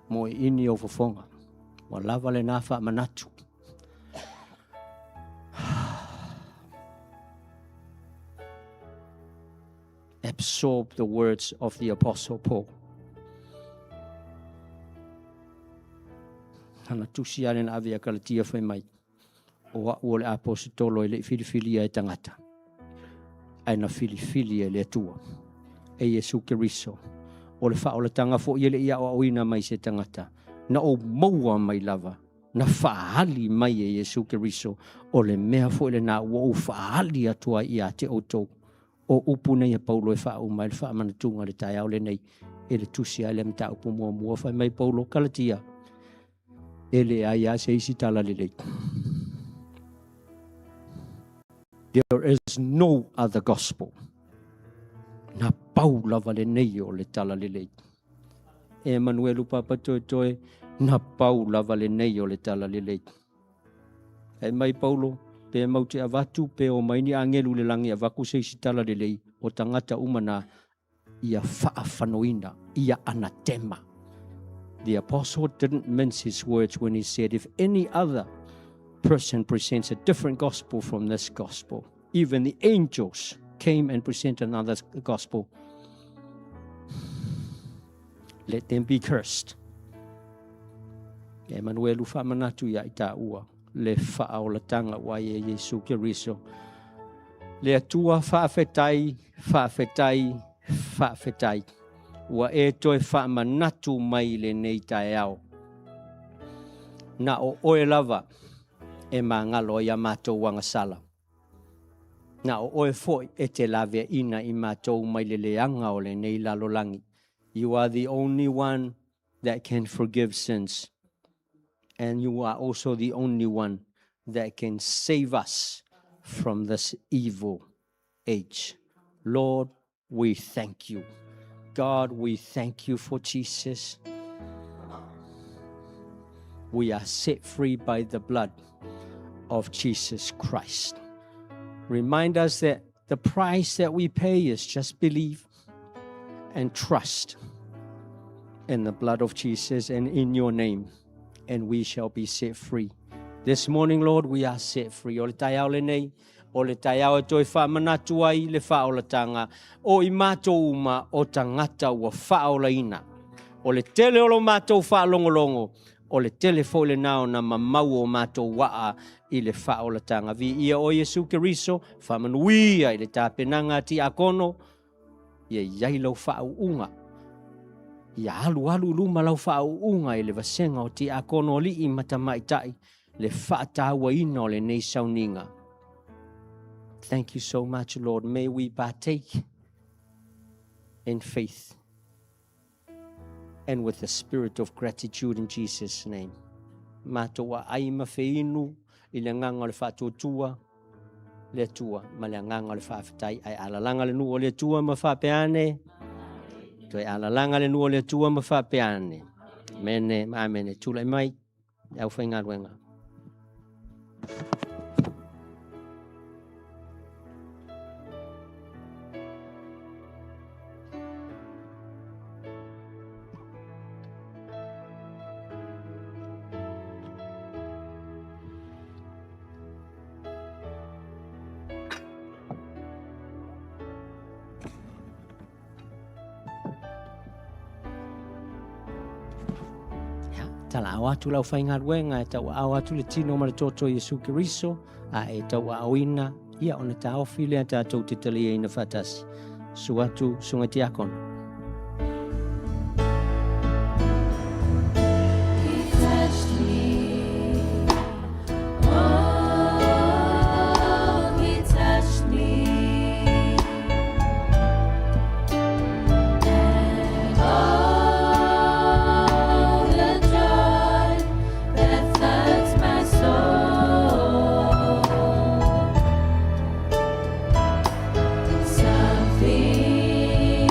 mo ini o fofonga. Wa lava le nafa manatu. Absorb the words of the Apostle Paul. Hana tusi ale na avea kalatia whai mai. O a ua le apostolo e le filifili e tangata. Ai na filifili e le atua. E Yesu Keriso. O le whaolatanga fo i le ia o auina mai se tangata. Na o maua mai lava. Na whaali mai e Yesu Keriso. O le mea fo le na ua o whaali atua i a te outou. O upu nei a Paulo e wha mai le wha manatunga le tai au le nei. E le tusi ai le mta upu mua mua whai mai Paulo kalatia. E le ai a se isi tala le lei. There is no other gospel. Na pau lava le nei o le tala le lei. Emmanuel Papatoetoe, na pau lava le nei o le tala le lei. E mai Paulo, pe mauti avatu pe o maini angelu le langi avaku se isi tala le lei o tangata umana ia whaafanoina, ia anatema. The apostle didn't mince his words when he said, if any other person presents a different gospel from this gospel, even the angels came and presented another gospel, let them be cursed. Emmanuel ufamanatu ya ita ua, le whaolatanga wa e Yesu Keriso. Le atua whaafetai, wa e toi whaamanatu mai le nei tae au. Na o oe lava e mā ngalo i a mātou wangasala. Na o oe foi e te lawea ina i mātou mai le leanga o le nei lalolangi. You are the only one that can forgive sins. And you are also the only one that can save us from this evil age. Lord, we thank you. God, we thank you for Jesus. We are set free by the blood of Jesus Christ. Remind us that the price that we pay is just believe and trust in the blood of Jesus and in your name, and we shall be set free. This morning, Lord, we are set free. O le tai au le nei, o le tai au e toi whaamanatu ai le whaolatanga, o i mātou uma o tangata ua whaolaina. O le tele o lo mātou whaalongolongo, o le tele fo le nao na mamau o mātou waa i le whaolatanga. Vi ia o Yesu Keriso, whamanuia i le tāpenanga ti akono, ia iai lau whaunga. Ia alu luma lau whaunga i le vasenga o ti akono li i matamaitai, le whaatawa ina o le nei sauninga. Thank you so much, Lord. May we partake in faith and with the spirit of gratitude in Jesus' name. Mātua ai mawheinu i le nganga le whaatotua le tua, ma le nganga le whaafetai ai alalanga le nu o le tua ma whapeane. Toi alalanga le nu o le tua ma whapeane. Mene, amene, tula mai, au whainga ruenga. Tala au atu lau whainga ruenga e tau au atu le tino ma le toto Yesu Keriso a e tau auina ia ona ta ofile a tātou te tali e ina whatasi. Su atu sunga ti akona. Something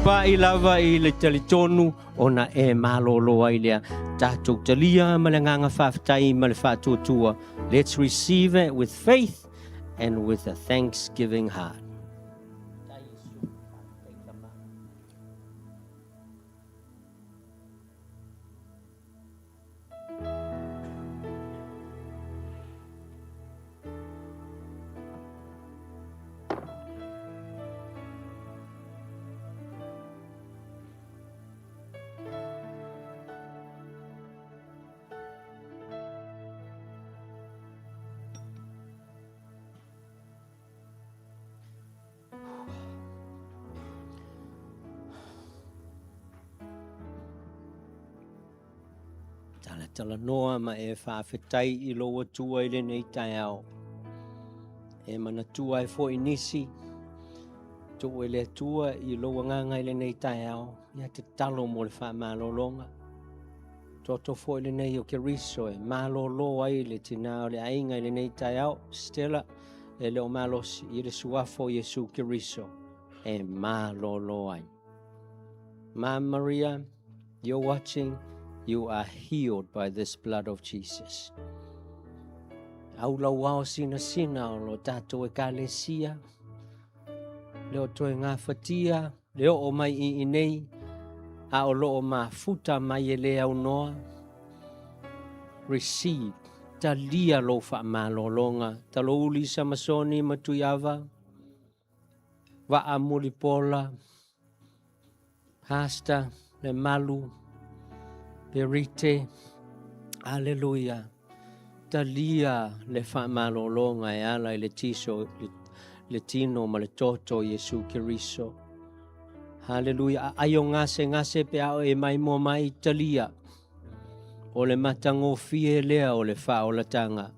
pa I lava I le talitonu ona e malolo ai lea tatou talia ma le nganga whawhatai ma le whatuatua. Let's receive it with faith and with a thanksgiving heart. Tala noa ma e whawhetai I loa tua I le nei tai au. E mana tua e fo inisi. To e le tua I loa nganga I le nei tai au. Ia te talo mo le wha malolonga. Toto fo I le nei o ke riso e malolo ai le tina o le ainga I le nei tai au. Stella e le o malosi I le suafo Yesu ke riso. E malolo ai. Ma Maria, you're watching. You are healed by this blood of Jesus. Au lau wao sina o lo tato e kalesia. Leo toe ngā whatia. Leo o mai I nei. A o lo o ma futa mai e le au noa. Receive. Ta lia lo wha malolonga. Ta lo uli samasoni matuyava. Wa a mulipola. Hasta le malu. Perite, Alleluia. Talia le fa malolonga e ala le tiso le tino ma le toto Yesu Kiriso. Halleluia. Ayo ngase pe ao e mai mo mai talia. O le matango fie lea o le fa o la tanga.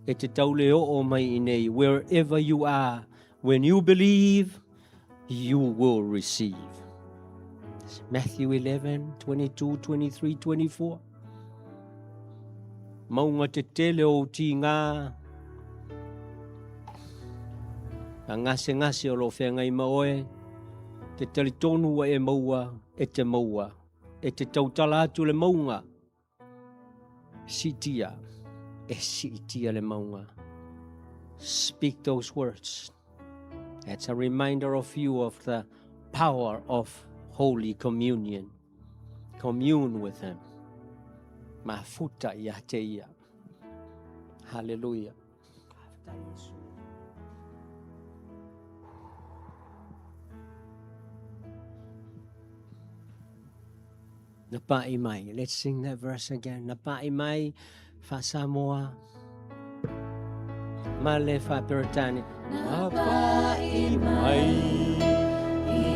E te taule o mai inei. Wherever you are, when you believe, you will receive. Matthew 11, 22, 23, 24. Maunga te tele o ti ngā. A ngase o lo whenga I maoe. Te talitonu wa e maua, e te maua. E te tautala atu le maunga. Sitia, e sitia le maunga. Speak those words. That's a reminder of you of the power of Holy Communion. Commune with Him. Mafuta ya teia. Hallelujah. Napai mai. Let's sing that verse again. Napai mai fa Samoa. Male fa Peritani. Napai mai.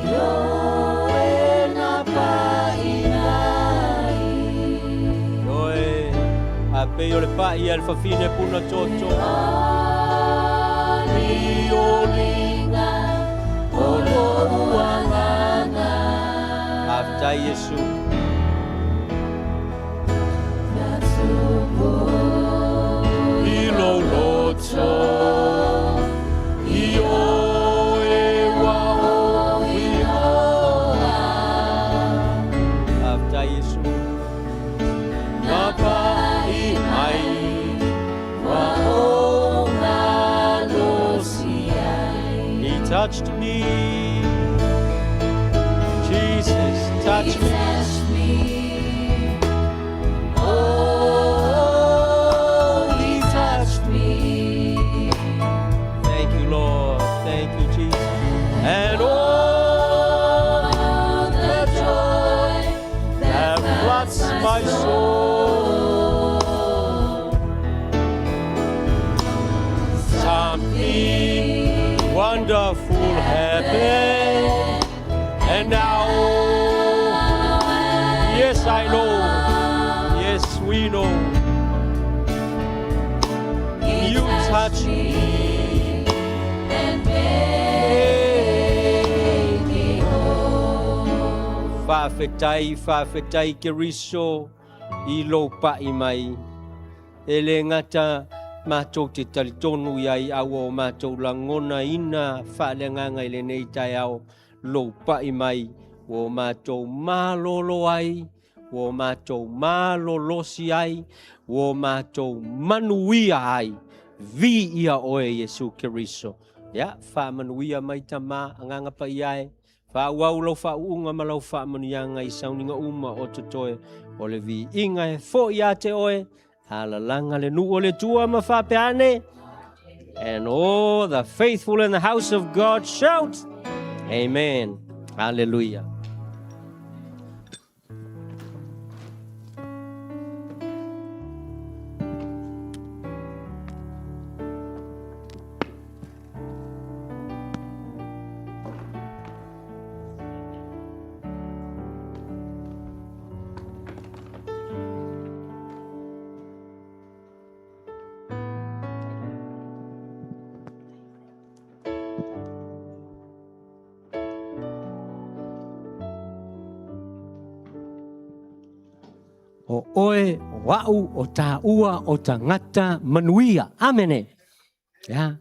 Ioe napai mai. Ioe. Ape yo le pai al fa fine puna chocho. Ani olinga. Olo uanganga. After Yesu. Touched me, Jesus touched me. Oh, He touched me. Thank you, Lord. Thank you, Jesus. And oh, the joy that floods my soul. Something wonderful happened, and now, yes, I know, yes, we know, you touch me and make me whole. Whawhetai ke riso I lo pai mai, ele ngata mātou te talitonu iai awa o mātou langona ina whaalenganga I le nei tai au lo pai mai wo mātou mālolo ai, wo mātou mālolosi ai, wo mātou manuia ai, vi ia oe Yesu Keriso. Ya, wha manuia mai tamā, anganga pa iai, wha uau lau wha uunga malau wha manuianga I sauninga uma o tutoe, o le vi inga e fo ia te oe, ala langa le nu o le tua ma wha peane, and all the faithful in the house of God shout, Amen. Hallelujah. O oe, wau, o tā ua, o tā ngata manuia. Amene. Ya.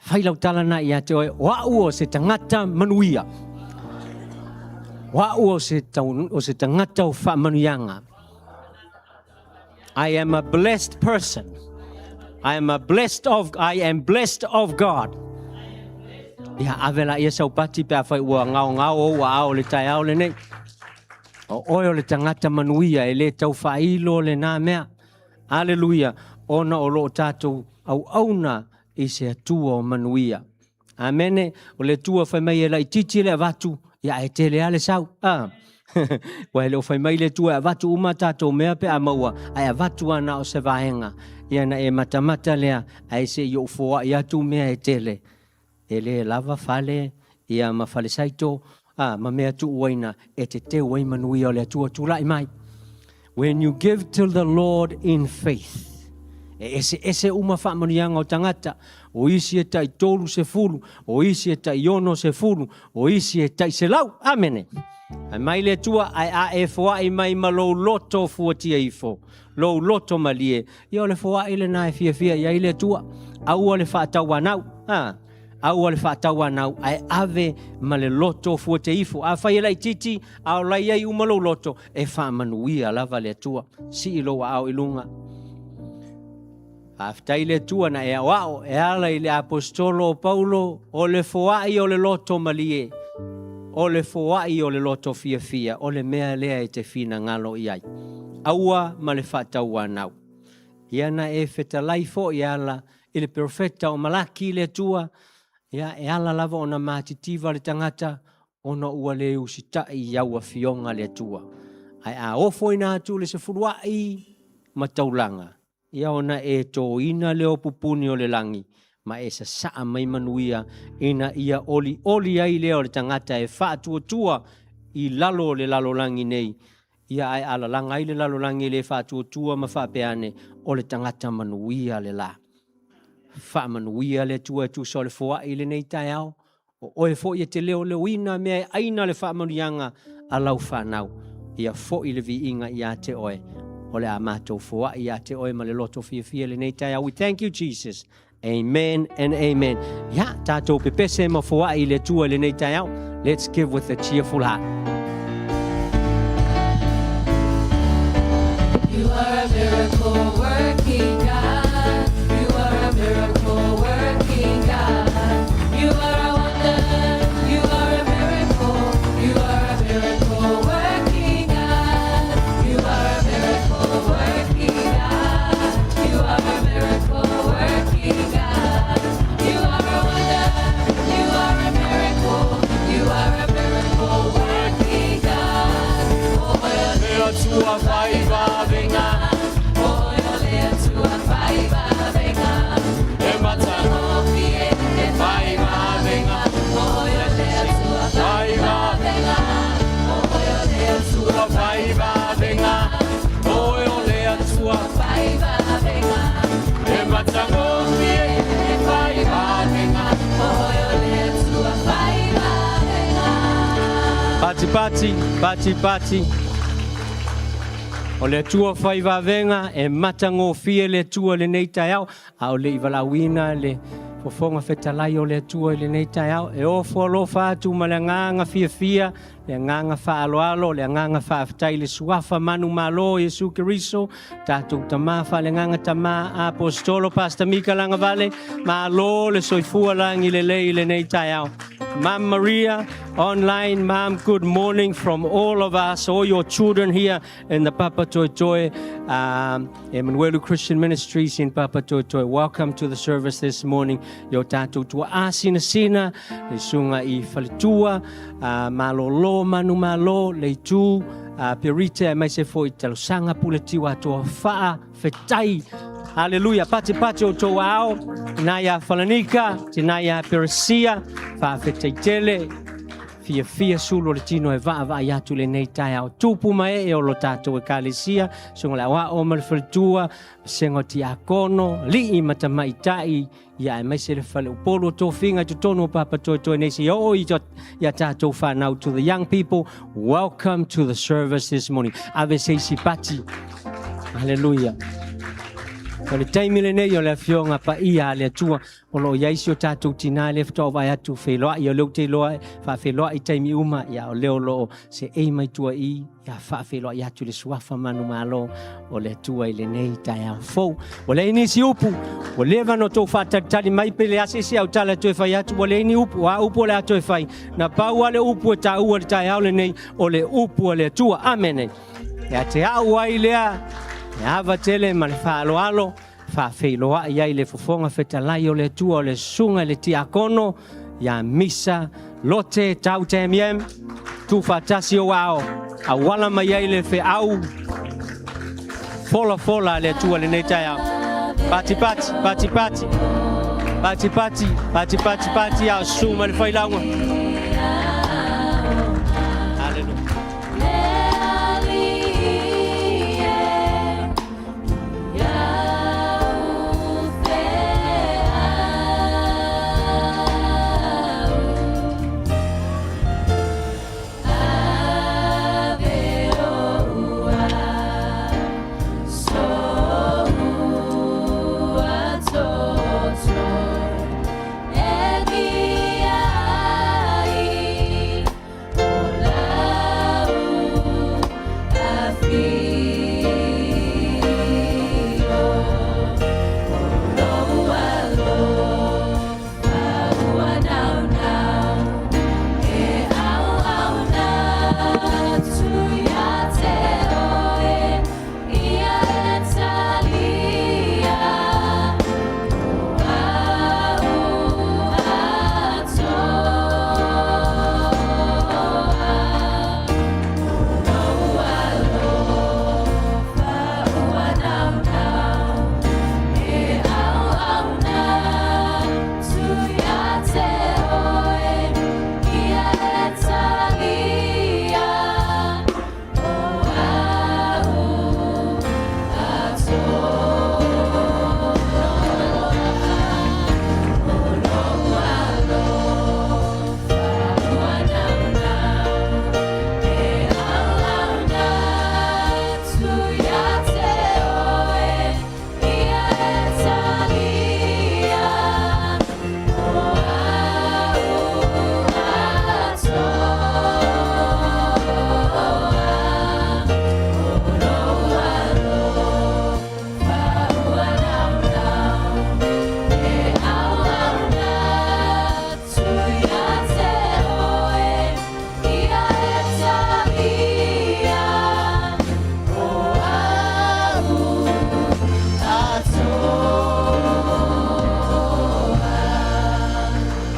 Whailau talana ia te oe, wau o se tangata manuia. Wau o se tangata o wha manuianga. I am a blessed person. I am blessed of God. Ia avela ia sau pati pe a whai ua ngao o ao le tai ao le nei. O oe le tangata manuia e le tau whailo le nā mea. Aleluia. Ona o lo tātou au auna I se atua o manuia. Amene. O le tua whai mai e lai titi le avatu. Ia e te le ale sau. Wa le o whai mai le tua avatu uma tātou mea pe a maua. Ai avatu ana o se vaenga. Ia na e matamata lea. Ai se I o fua I atu mea e tele. E le lava fale. Ia ma fale saito. Ma mea tu uaina e te uai manuia o le atua tūlai mai. When you give to the Lord in faith, ese uma whaamanianga o tangata, o isi e tai tolu se fulu, o isi e tai iono se fulu, o isi e tai se lau. Amene. Ai mai le tua ai a e foa I mai ma lo loto fuatia ifo. Lo loto malie. Ia o le foa I le nae fia ia I le tua. Au o le whaatau anau. Au ale whaataua nau, ai ave ma le loto fua te ifo. A whai elai titi, au lai ai umalo loto, e whaamanuia lava le atua. Si I loa au ilunga. A whtai le atua na e awao, e ala I le apostolo Paulo, o le foai o le loto malie. O le foai o le loto fia, o le mea lea e te fina ngalo I ai. Aua ma le whaataua nau. Iana e whetalai fo I ala, I le profeta o Malaki le atua, ia e ala lava ona mātitiva le tangata ona ua le usitai iau a fionga le atua. Ai a ofo ina atu le se furuai mataulanga. Ia ona e tō ina le opupuni o le langi. Ma e sa saa mai manuia ina ia oli ai leo le tangata e whātua I lalo le lalo langi nei. Ia ai ala langa I le lalo langi le whātua ma whapeane o le tangata manuia le la. Whaamanuia le tua tu so le foa I le nei tai au. O oe fo I te leo le wina mea aina le whaamanuianga a lau whanau. Ia fo I le vi inga I a te oe. O le a mātou foa I a te oe ma le loto fia le nei tai au. We thank you Jesus. Amen and amen. Ia tātou pepese ma foa I le tua le nei tai au. Let's give with a cheerful heart. You are a miracle working God. Miracle working God. You are a wonder. You are a miracle. You are a miracle working God. You are a miracle working God. You are a miracle working God. You are a wonder. You are a miracle. You are a miracle working God. Oh, you're to a five venga. Oh, you're to a five. Pati. O le tua whaiva venga e matango fie le tua le nei tai au. A o le iwalawina le Fofonga fetalai o le atua le nei tai au. E o folofa atu ma le nganga fia, le nganga faaloalo, le nganga faafetai le suafa manu malo Yesu Keriso. Tatou tama fa le nganga tama apostolo Pastor Mika langa vale. Malo le soifua langi le lei le nei tai au. Ma'am Maria, online, Ma'am, good morning from all of us, all your children here in the Papatoetoe, Emmanuel Christian Ministries in Papatoetoe. Welcome to the service this morning. Yo tātou tua asina sina, le sunga I falitua, malolo manu malo, le tu, perite mai se foi talo sanga puletiwa toa faa fetai. Hallelujah. Pati o tō ao, naya falanika, tinaya peresia, fa fetaitele, fia sulo le tino e va iatu le nei tai au. Tupu mai e o lo tātou e kalesia, sunga la wa o malfaltua, sengo ti akono, li I matamai tai, ia e mai se le fale upolo tō whinga tu tono Papatoetoe nesi o I ia tātou whanau. To the young people, welcome to the service this morning. Ave seisi pati. Hallelujah. O le taimi le nei o le afionga pa ia le atua o lo iaisi o tātou tina le fto vai atu wheloa I o leo te loa wha wheloa I taimi uma ia o leo lo se ei mai tua I ia wha wheloa I atu le suafa manu malo o le atua I le nei tai au fou. O le inisi upu o le vano tō whatatali mai pe le asesi au tala tue whai atu o le ini upu a upu o le atu e whai na pau a le upu e tā ua le tai au le nei o le upu o le atua. Amen. Ia te au ai lea e ava tele ma le whaaloalo, whawheloa I ai le fofonga fetalai o le tua o le sunga le tiakono, ia misa, lote, tau te miem, tu whatasi o ao, a wala mai ai le whe au, fola le tua le netai au. Pati, au suma le whailaunga.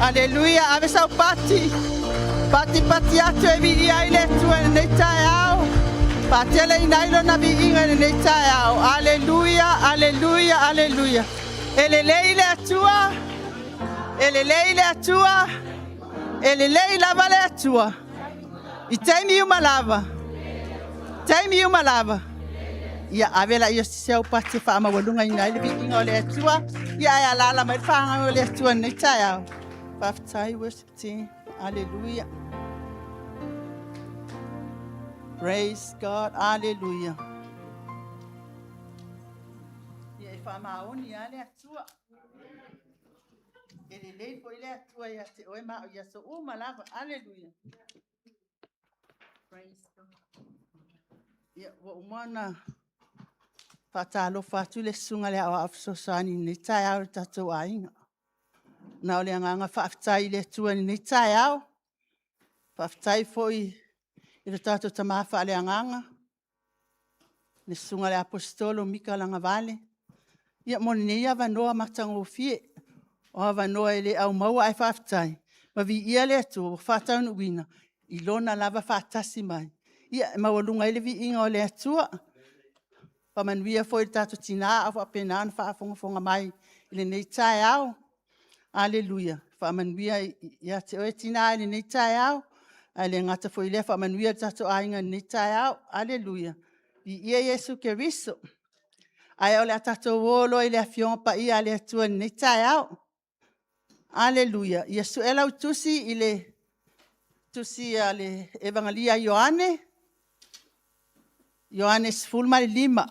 Aleluia, ave sau pati atu e vi ai le tua nei tai au. Pati ale inailo na vi inga nei tai au. Aleluia, aleluia, aleluia. Ele leile atua, ele leile atua, ele leile lava le atua. I taimi uma lava, taimi uma lava. Ia avela io se o pati fa ma walunga inailo vi inga le atua. Ia ya lala mai fa le atua nei tai au. Papatoetoe worship team. Hallelujah. Praise God. Hallelujah. lei po ile atua ia te oe ma o ia so uma lava. Aleluia. Praise God. Ia wa umana fatalo fatu le sunga le awa afsosani ni tai au tatou ainga. Na ole nganga faftai le tua ni tai au. Faftai foi i le tatou tamafa le nganga. Ni sunga le apostolo Mika langa vale. Ia moni ni ia vanoa matango fie. O vanoa ele au maua ai faftai. Ma vi ia le atu fatau nuina. I lona lava fatasi mai. Ia mawalunga ele vi inga o le atua. Pamanuia foi tatou tina afa pena fa fonga mai ile nei tai au. Aleluia. Famanuia ia te o tina ile nei tai au. Ale ngata foi le famanuia tatou ainga nei tai au. Aleluia. I ia Yesu Keriso. Ai ole tatou wolo ile afion pa ia le atua nei tai au. Aleluia. Yesu ela utusi ile tusi ale evangelia Ioane. Johannes fulmai 5.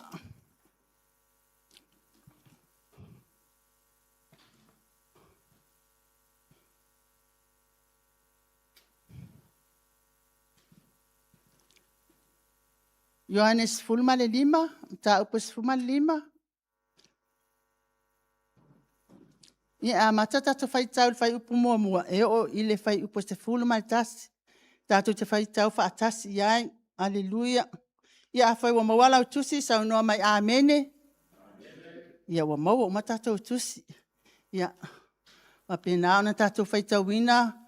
Johannes fulmai 5, ta upes fulmai 5. Ia matata to fai tau fai upu mua e o ile fai upo te fulmai tas. Tato te fai tau fa tas iai. Aleluia. Ia fai wa mawala utusi sa no mai amene. Ia wa mawa matata utusi. Ia ma pena ona tato fai tau wina.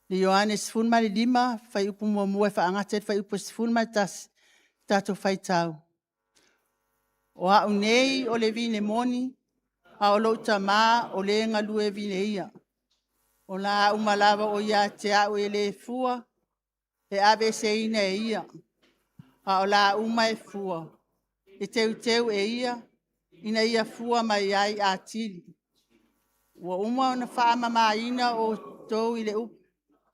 Ni Johannes fulmai 5 fai upu mua fa angate fai upo te fulmai tas. Tato fai tau. O a unei o le vine moni. A o lo tama o le ngalue vine ia. O la umalava o ia te au e le fua. E ave se ina e ia. A o la uma e fua. E teu e ia. Ina ia fua mai ai a tili. Wa uma ona faa mama ina o tou ile upu.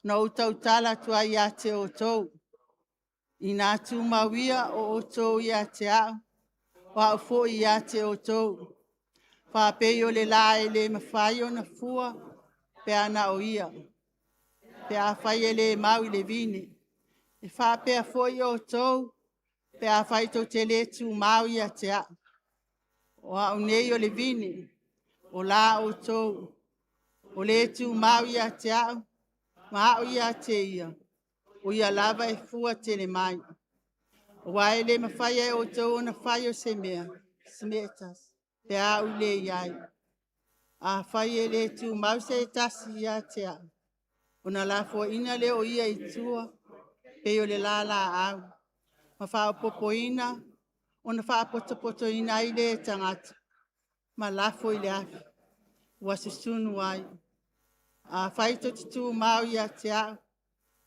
Na o tau tala tua ia te o tou. Ina tu mawia o tou ia te au. Wa o fo ia te o tou. Fa peio le la e le mawhai o na fua. Pe ana o ia. Pe a whai e le mau i le vini. E fa pe a foi o tou. Pe a whai tau te le tu mau ia te au. O a unei o le vini. O la o tou. O le tu mau ia te au. Ma o ia te ia. O ia lava e fua te le mai. O wae le mawhai e o tou na whai o se mea. Smetas. Pe a u le iai. A whai e le tu mau se tasi ia te au. O na la fua ina le o ia i tua. Pe o le la au. Ma wha popo ina. O na wha poto ina i le tangata. Ma la fua i le afi. Wa susunu ai. A whai to te tu mau ia te au.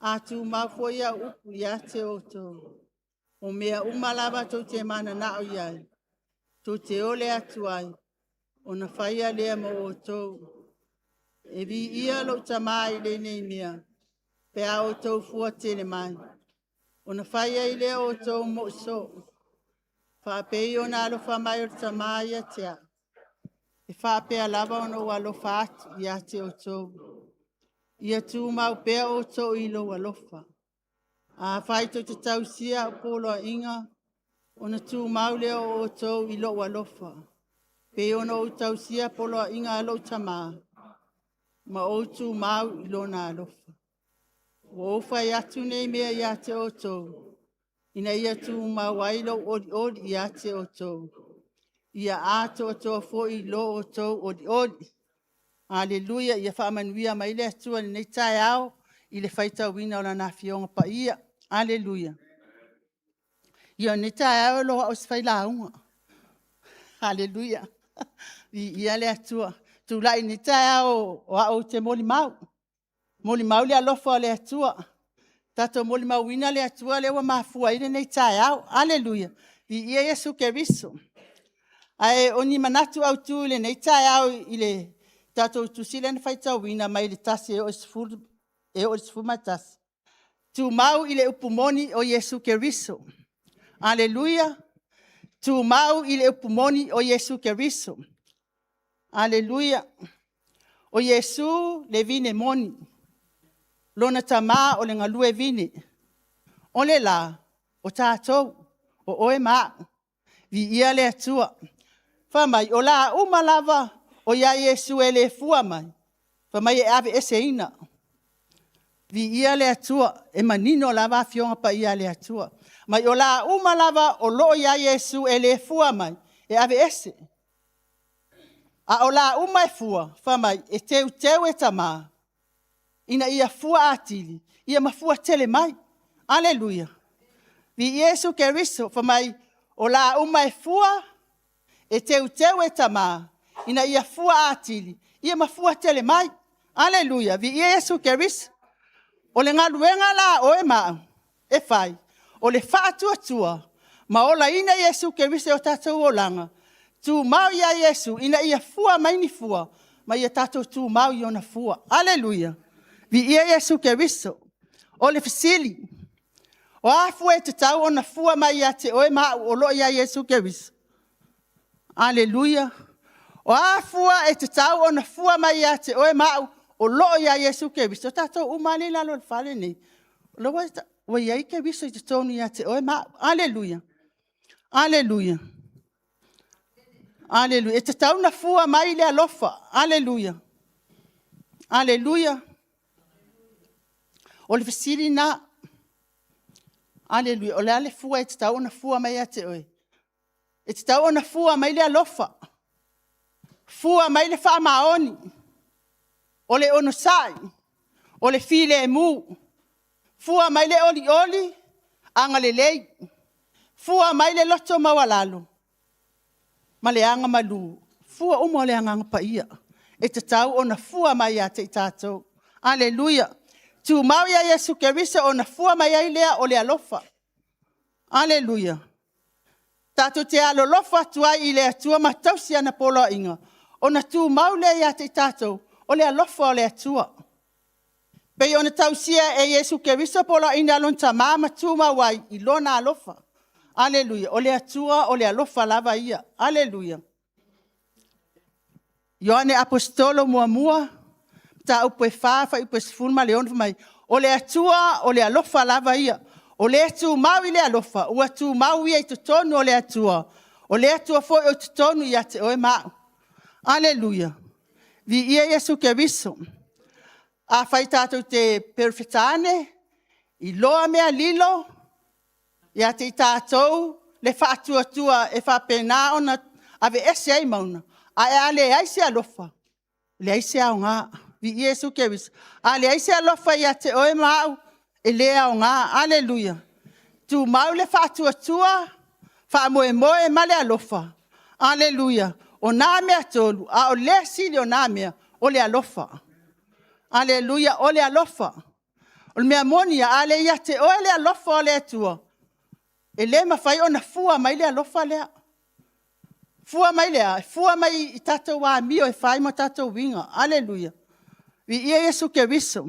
A tu mau fua ia upu ia te o tou. O mea umalava to te mana na o iai. To te ole atu ai. O na whaia lea mo o tou. E vi ia lo tamai le nei mea. Pe a o tou fua tele mai. O na whaia i lea o tou mo so. Wha pei o na alofa mai o tamai a tea. E wha pea lava o no alofa atu i a te o tou. Ia tu mau pea o tou i lo alofa. A whai to te tausia o polo inga. O na tu mau leo o tou i lo alofa. Pe ono o tausia polo inga alo tama. Ma o tu mau i lo na alofa. O whai atu nei mea i a te o tou. Ina ia tu mau ailo odi i a te o tou. Ia ato o tou fo i lo o tou odi. Aleluia, ia whaamanuia mai le atua nei tai au. I le whaita wina o na nawhionga pa ia. Aleluia. Ia nei tai au loa o sifai launga. Aleluia. Ia le atua. Tu lai ni tai au o te moli mau. Moli mau le alofa le atua. Tato moli mau wina le atua le wa mafua ile nei tai au. Aleluia. Ia Yesu Keriso. Ai oni manatu au tu le nei tai au ile tato tu sile na faita wina mai le tasi e o sfur matas. Tu mau ile upumoni o Yesu Keriso. Aleluia. Tu mau ile upumoni o Yesu Keriso. Aleluia. O Yesu le vine moni. Lona tama o le ngalue vine. O le la, o tātou, o oe maa, vi ia le atua. Whamai, o la umalava, o ia Yesu e le fua mai. Whamai e ave ese ina. Vi ia le atua, e manino lava fionga pa ia le atua. Mai o la umalava, o lo ia Yesu e le fua mai, e ave ese. A o la uma e fua, whamai, e teu e tama. Ina ia fua atili, ia mafua tele mai. Aleluia. Vi Yesu ke riso, whamai, o la uma e fua, e teu e tama. Ina ia fua atili, ia mafua tele mai. Aleluia. Vi Yesu ke riso. O le ngaluenga la o e maa, e fai. O le whaatua tua, ma o la ina Yesu ke riso o tatou o langa. Tu mau ia Yesu, ina ia fua mai ni fua, ma ia tatou tu mau i ona fua. Aleluia. Vi ia Yesu ke riso. O le fisili. O afu e te tau ona fua mai ia te oe maa o lo ia Yesu ke riso. Aleluia. O afua e te tau ona fua mai ia te oe maa o lo ia Yesu ke riso. Tatou umani lalo le fale nei. Lo wa ia ke riso i te tonu ia te oe maa. Aleluia. Aleluia. Aleluia. E te tau na fua mai le alofa. Aleluia. Aleluia. O le fisili na. Aleluia. O le ale fua e te tau na fua mai a te oe. E te tau na fua mai le alofa. Fua mai le wha maoni. O le ono sai. O le file e mu. Fua mai le oli oli. Anga le lei. Fua mai le loto mawalalo. Ma le anga malu. Fua umo le anga pa ia. E te tau ona fua mai a te tātou. Aleluia. Tu mau ia Yesu ke risa ona fua mai ai lea o le alofa. Aleluia. Tātou te alolofa tuai i lea tua matausi ana polo inga. Ona tu mau lea ia te tātou. O le alofa o le atua. Pei ona tausia e Yesu ke risa polo ina alon ta mama tu mawai i lona alofa. Aleluia. O le atua o le alofa lava ia. Aleluia. Ioane apostolo mua. Ta upo e whaafa upo e sifulma le onfa mai. O le atua o le alofa lava ia. O le atu mau i le alofa. Ua tu mau ia i tutonu o le atua. O le atua foi o tutonu ia te oe mau. Aleluia. Vi ia Yesu ke riso. A fai tātou te perfetane. I loa mea lilo. Ia te tātou. Le whaatua e whapena ona. Ave ese ai mauna. A e ale ai se alofa. Le ai se au ngā. Vi Yesu ke riso. A le ai se alofa ia te oe mau. E le au ngā. Aleluia. Tu mau le whaatua. Whaamoe ma le alofa. Aleluia. O nā mea tolu. A o le sili o nā mea. O le alofa. Aleluia. O le alofa. O le mea monia. A le ia te oe le alofa o le atua. E le mawhai o na fua mai le alofa lea. Fua mai lea. Fua mai i tatou wā mio e whai ma tatou winga. Aleluia. Vi ia Yesu ke riso.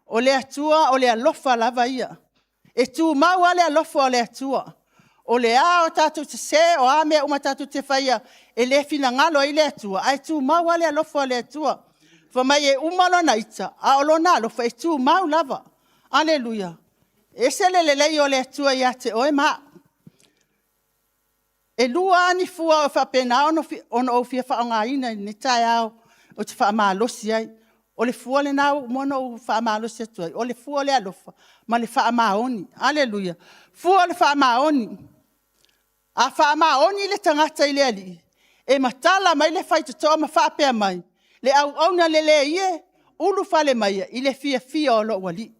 O le atua o le alofa lava ia. E tu mau a le alofa o le atua. O le a o tatou te se o a mea uma tatou te whaia. E le fina ngalo i le atua. Ai tu mau a le alofa o le atua. Whamai e umalo naita. A o lona alofa e tu mau lava. Aleluia. E se le lei o le atua ia te oe maa. E lua ani fua o whapena ono o fia whaongaina ni tai au o te whaamalosi ai. O le fua le nau mono o whaamalosi atuai. O le fua le alofa. Ma le whaamaoni. Aleluia. Fua le whaamaoni. A whaamaoni le tangata i le ali. E matala mai le whaitotoa ma whapea mai. Le au na le ie. Ulu whale mai i le fia o lo wali.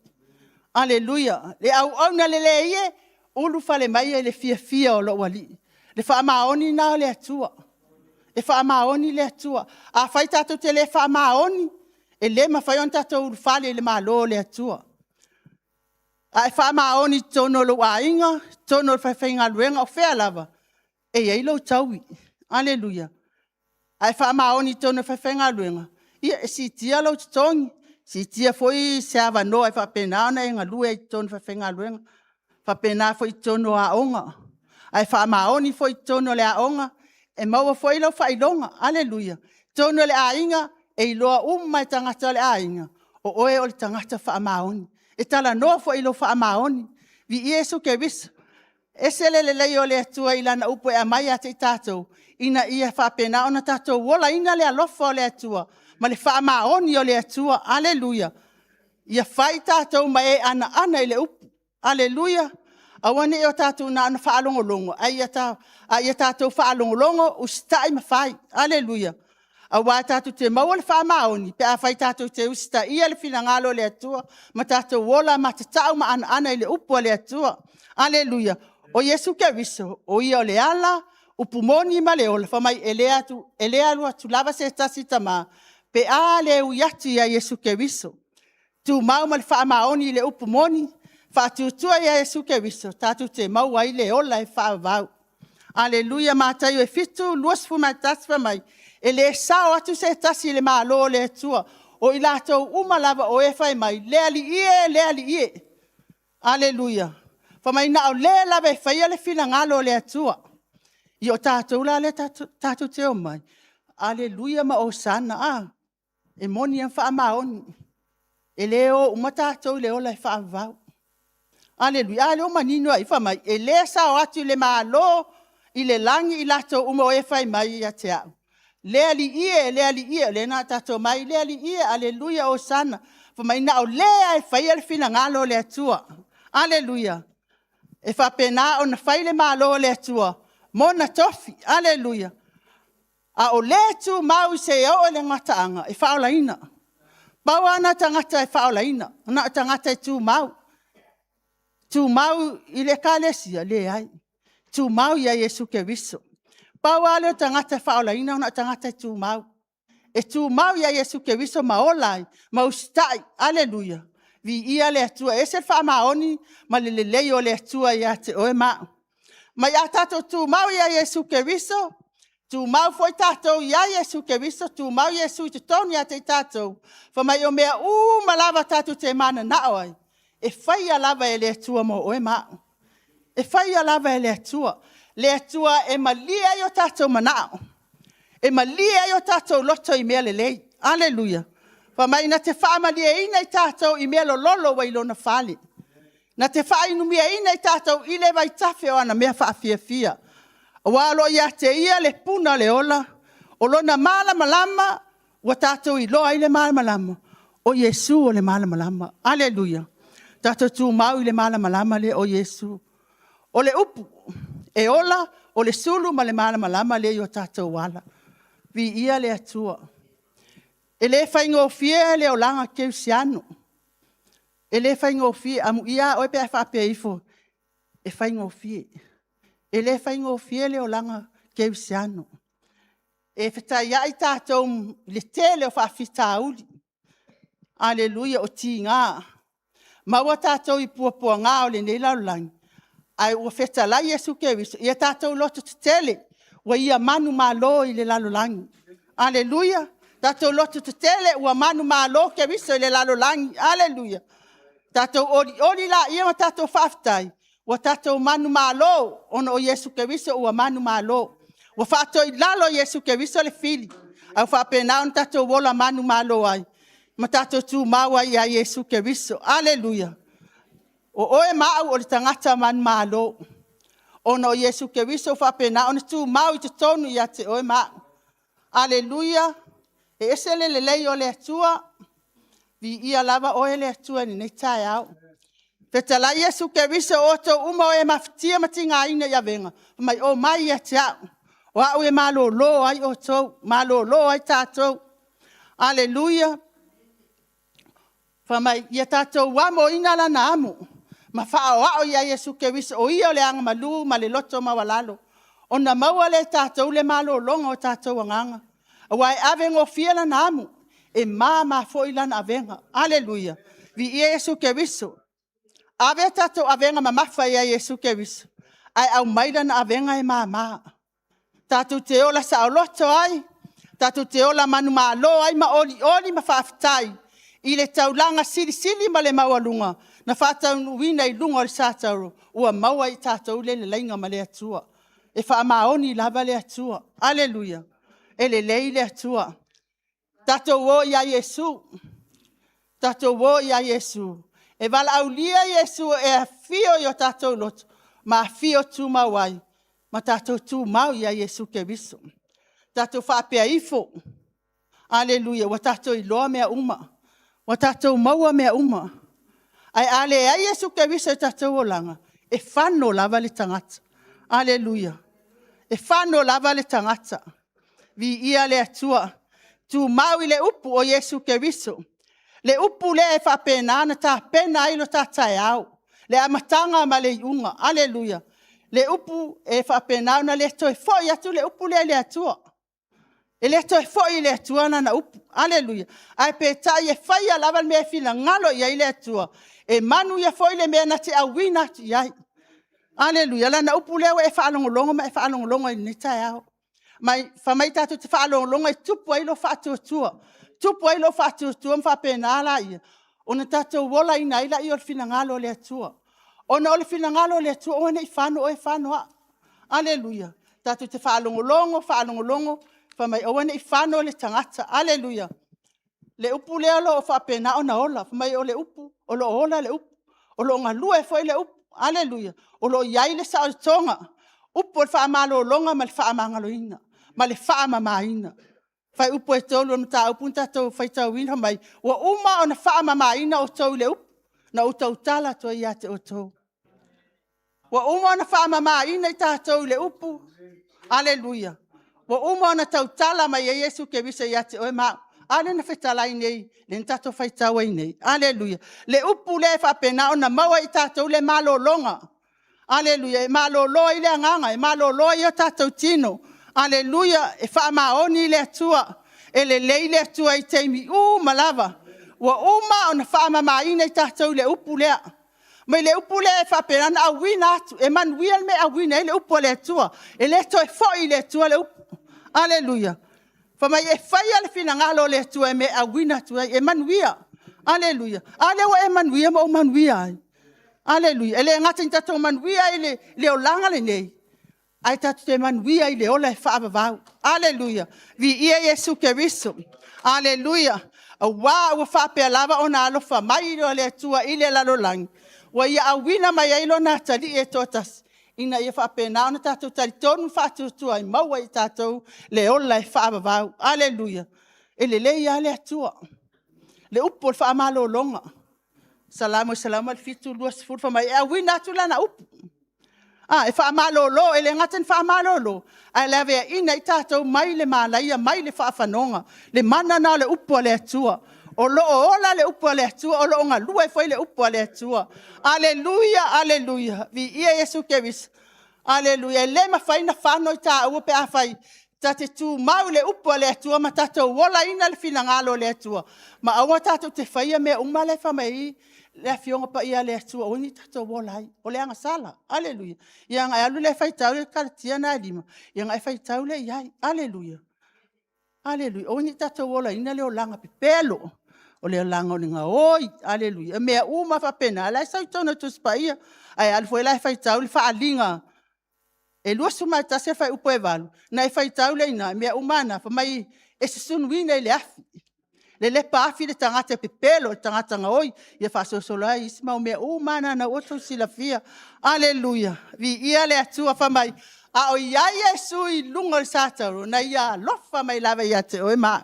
Aleluia. Le au na le ie. Ulu whale mai i le fia o lo wali. Le whaamaoni nao le atua. E whaamaoni le atua. A whai tatou te le whaamaoni. E le mawhai on tatou ulu whale le malo le atua. A e whaamaoni tono lo wainga. Tono lo whaiwhainga luenga o whea lava. E eilo taui. Aleluia. A e whaamaoni tono whaiwhainga luenga. Ia e si tia lau tutongi. Si tia foi se ava no e whapena ona e ngalue i tono whaiwhainga luenga. Whapena foi tono a onga. Ai whaamaoni foi tono le aonga, e maua foi lau whailonga, aleluia. Tono le ainga, e iloa uma tangata le ainga, o oe o le tangata whaamaoni. E tala noa fo ilo whaamaoni, vi Iesu ke viso. E sele le lei o le atua ilana upo e amai ate i tātou, ina ia whapena ona tātou wola ina le alofa o le atua, ma le whaamaoni o le atua, aleluia. Ia whai tātou ma e ana i le upu, aleluia. Awane o tātou na ana whaalongolongo, a ia tātou whaalongolongo, ustai ma whai, aleluia. Awa tātou te maua le whaamaoni, pe a whai tātou te usta ia le finangalo le atua, ma tātou wola ma te tau ma ana i le upu o le atua, aleluia. O Yesu ke viso, o ia o le ala, upumoni ma le ola, whamai elea lua tu lava se tasi tama, pe a le uiati a Yesu ke viso. Tu mau ma le whaamaoni le upumoni, whaatutua ia Yesu ke viso, tātou te mau ai le ola e whaavau. Aleluia, mātai o e fitu, luas fumai tasi whamai, e le sao atu se tasi le malo le atua, o i lātou umalava o e whai mai, le ali ie. Aleluia. Whamai na o le lawe whaia le whina ngalo le atua. I o tātou la le tātou te o mai. Aleluia ma o sana. E moni an wha maoni. E leo uma tātou le ola e wha vau. Aleluia. Ale o manino ai whamai. E le sao atu le malo i le langi i lato uma o e whai mai a te au. Le ali ie. Le na tātou mai le ali ie. Aleluia o sana. Whamai na o lea e whaia le whina ngalo le atua. Aleluia. E whapena o na whaile malo le atua. Mona tofi. Aleluia. A o le tu mau se o le ngataanga. E whaolaina. Bawa ana tangata e whaolaina. Ana tangata e tu mau. Tu mau i le kalesia le ai. Tu mau ia Yesu ke viso. Bawa le tangata e whaolaina. Ana tangata e tu mau. E tu mau ia Yesu ke viso maolai. Maustai. Aleluia. Vi ia le atua, e se whaamaoni, ma le lei o le atua ia te oe mao. Ma ia tātou tū mau ia Yesu ke viso, tū mau foi tātou ia Yesu ke viso, tū mau Yesu i te tōni a te tātou. Fa mai o mea ma lava tātou te mana na oai. E whai a lava e le atua mo oe mao. E whai a lava e le atua. Le atua e malia i o tātou manao. E malia i o tātou loto i mea le lei. Aleluia. Pa mai na te whaamalia ina i tātou i mea lolo wa ilona whale. Na te whainumia ina i tātou i le vai tafe o ana mea whaafia. Walo ia te ia le puna le ola. O lona malama lama, wa tātou i loa i le malama lama. O Yesu o le malama lama. Aleluia. Tātou tū mau i le malama lama le o Yesu. O le upu e ola, o le sulu ma le malama lama le i o tātou wala. Vi ia le atua. E le whaingofie le o langa keusiano. E le whaingofie, amu ia oe pia whapea ifo. E whaingofie. E le whaingofie le o langa keusiano. E whetai ai tātou le tele o whawhita uli. Aleluia o ti ngā. Maua tātou i puapua ngā o le neila o langi. Ai ua whetalai Yesu kewiso. Ia tātou loto te tele. Wa ia manu malo i le lalo langi. Aleluia. Tātou loto te tele, ua manu malo ke viso i le lalo langi. Aleluia. Tātou ori la ia ma tātou whaftai. Ua tātou manu malo, ono o Yesu ke viso ua manu malo. Ua whātou i lalo Yesu ke viso le fili. Au whapena on tātou wola manu malo ai. Ma tātou tū maua i a Yesu ke viso. Aleluia. O oe mau o le tangata manu malo. Ono o Yesu ke viso whapena on tū mau i te tonu i a te oe mau. Aleluia. E esele le lei o le atua, vi ia lava o le atua ni nei tae au. Petala Yesu ke viso o to uma o e maftia mati ngā ina ia venga. Mai o mai ia te au. O au e malo lo ai o tau, malo lo ai tātou. Aleluia. Whamai ia tātou wamo ina la na amu. Ma whao ao ia Yesu ke viso o ia o le anga malu ma le loto mawalalo. O na maua le tātou le malo longa o tātou anganga. Awai avengo fiela namu. E mama foi lan avenga. Aleluia. Vi Yesu ke viso. Ave tato avenga mamafa ia Yesu ke viso. Ai au maida na avenga e mama. Tatu te ola sa oloto ai. Tatu te ola manu malo ai ma oli ma whaftai. I le taulanga sili ma le mawalunga. Na whatau wina i lunga o le sātauro. Ua maua i tātou le leinga ma le atua. E wha maoni lava le atua. Aleluia. E le lei le atua. Tatou o ia Yesu. Tatou o ia Yesu. E vala aulia Yesu e a fio yo tatou loto. Ma fio tu mawai. Ma tatou tu mau ia Yesu ke viso. Tatou whapea ifo. Aleluia. Wa tatou iloa mea uma. Wa tatou maua mea uma. Ai ale ai Yesu ke viso tatou o langa. E whano lava le tangata. Aleluia. E whano lava le tangata. Vi ia le atua. Tu mau i le upu o Yesu ke viso. Le upu le e whapena na ta pena ilo ta tai au. Le amatanga ma le iunga. Aleluia. Le upu e whapena na le toi foi atu le upu le atua. E le toi foi le atua na upu. Aleluia. Ai pe tai e whaia lava me fina ngalo ia le atua. E manu ia foi le mea na te awina atu iai. Aleluia. La na upu leo e whaalongolongo ma e whaalongolongo i ni tai au. Mai whamai tatu te whaalongolongo e tupu ai lo whaatuatua. Tupu ai lo whaatuatua ma whapena ala ia. Ona tatou wola ina ila i o fina ngalo le atua. Ona ole fina ngalo le atua o ne i whano o e whanoa. Aleluia. Tatu te whaalongolongo. Whamai o ne i whano le tangata. Aleluia. Le upu leo lo o whapena o na ola. Whamai o le upu. O lo ola le upu. O lo ngā lua e foi le upu. Aleluia. O lo iai le sa o tonga. Upu le whaamalo longa ma le whaamangalo ina. Ma le whaamamaina. Whai upu e tolu o ta upu tatou whai tau ina mai. Wa uma o na whaamamaina o tau le upu. Na o tau tala to ia te o tau. Wa uma o na whaamamaina i tatou le upu. Aleluia. Wa uma o na tau tala mai e Yesu ke visa ia te o e mao. Ale na whetalai nei, le tatou whai tau ai nei. Aleluia. Le upu le whapena o na maua i tatou le malo longa. Aleluia. E malo loa i le anganga. E malo loa i o tatou tino. Aleluia. E whaamaoni le atua. E le lei le atua i teimi. Malava. Wa uma o na whaamamaina i tatou le upu lea. Mai le upu lea e whapena na awina atu. E manuia me awina i le upu le atua. E le to e foi le atua le upu. Aleluia. Whamai e whaia le fina ngalo le atua e me awina atu. E manuia. Aleluia. Alewa e manuia ma o manuia ai. Aleluia. Ele ngata i tatou manuia i le o langa le nei. Ai tatou te manuia i le ola e whaavavau. Aleluia. Vi ia Yesu ke riso. Aleluia. A wā ua whapea lava o nā alofa mai i le atua i le lalolangi. Wa ia awina mai ailo nā tali e tōtas. Ina ia whapea nā ona tatou tali tonu whātuatua i maua i tatou le ola e whaavavau. Aleluia. E le ia le atua. Le upo le whaamalo longa. Salamu al fitu lua sifuru whamai. E awina atu lana upu. E whaamalo lo. E le ngatan whaamalo lo. Ai lawea ina i tātou mai le mālaia, mai le whaafanonga. Le mana nā le upu le atua. O lo ola le upu le atua. O lo ngā lua e whai le upu le atua. Aleluia, aleluia. Vi ia Yesu kevis. Aleluia. Le ma whai na whano i tā ua pe a whai. Ta te tū mau le upu le atua. Ma tātou wola ina le whina ngalo le atua. Ma awa tātou te whaia mea umale whamai. Le fionga pa ia le atua. O ni tātou wola ai. O le anga sala. Aleluia. Ia ngai alu le whai tau le karatia nā lima. Ia ngai whai tau le iai. Aleluia. Aleluia. O ni tātou wola ina le o langa pipelo. O le o langa o ninga oi. Aleluia. Mea uma whapena. Alai sau tona tuspa ia. Ai alu fwela e whai tau le whaalinga. E lua suma tase whai upo e walu. Na e whai tau le ina. Mea umana. Whamai e se sunuina i le afi. Le paafi le tangata pepelo, le tangata ngaoi. Ia whasosola isi mau mea umana na oto silafia. Aleluia. Vi ia le atua whamai. A o ia Yesu i lunga le sātaro. Na ia lofa mai lava ia te oe maa.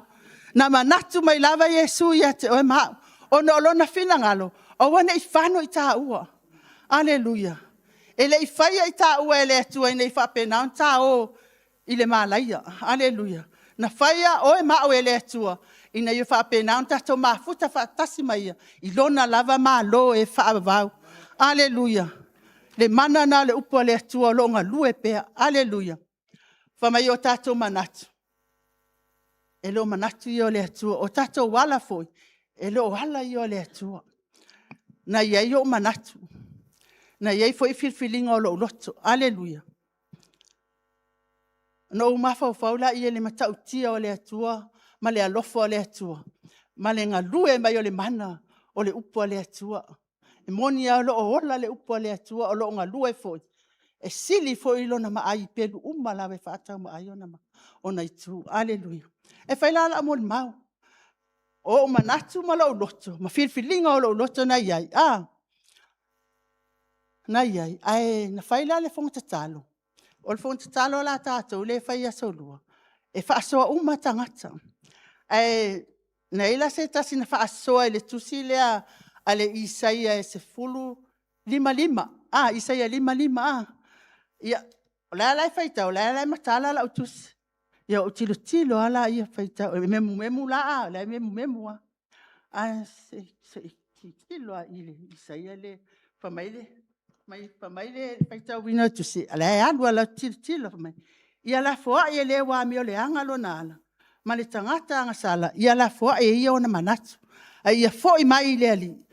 Na manatu mai lava Yesu ia te oe maa. O na olona whina ngalo. O wane i whano i tā ua. Aleluia. E le i whaia i tā ua e le atua i nei whapena. On tā o i le malaia. Aleluia. Na whaia oe maa o e le atua. Ina ia whapena. On tātou mafuta whatasi mai ia. I lona lava maa lo e whaavavau. Aleluia. Le mana na le upo le atua lo ngā lue pea. Aleluia. Whamai o tātou manatu. E lo manatu i o le atua. O tātou wala foi. E lo wala i o le atua. Na iei o manatu. Na iei foi filfilinga o lo loto. Aleluia. No umafa o faula i le matautia o le atua. Ma le alofa o le atua. Ma le ngā lue mai o le mana o le upo o le atua. E moni a lo ola le upo le atua o lo ngā lue foi. E sili foi lo na maai pelu umalawe whaatau maai o na ma. O na itu. Aleluia. E whailala mo le mau. o manatu ma lo loto, ma filfilinga o lo loto na iai. Na iai, ai na faila le fonga tatalo. O le fonga tatalo la tātou le fai asolua. E whaasoa tangata. Ai na ila se tasi na whaasoa le tusi lea ale Isaia e se fulu 5:5. Isaia 5:5. Ia, o la lai faita, o la lai matala la utusi. Ia o tilo ala ia faita, o memu la la memu. Se tilo a ile Isaia le pamaile. Mai pamaile faita wina tusi. Ala e adu ala tilo mai. Ia la foa ia le wa mi o le angalo nala. Ma le tangata anga sala. Ia la foa ia ona manatu. Ia foi mai le ali.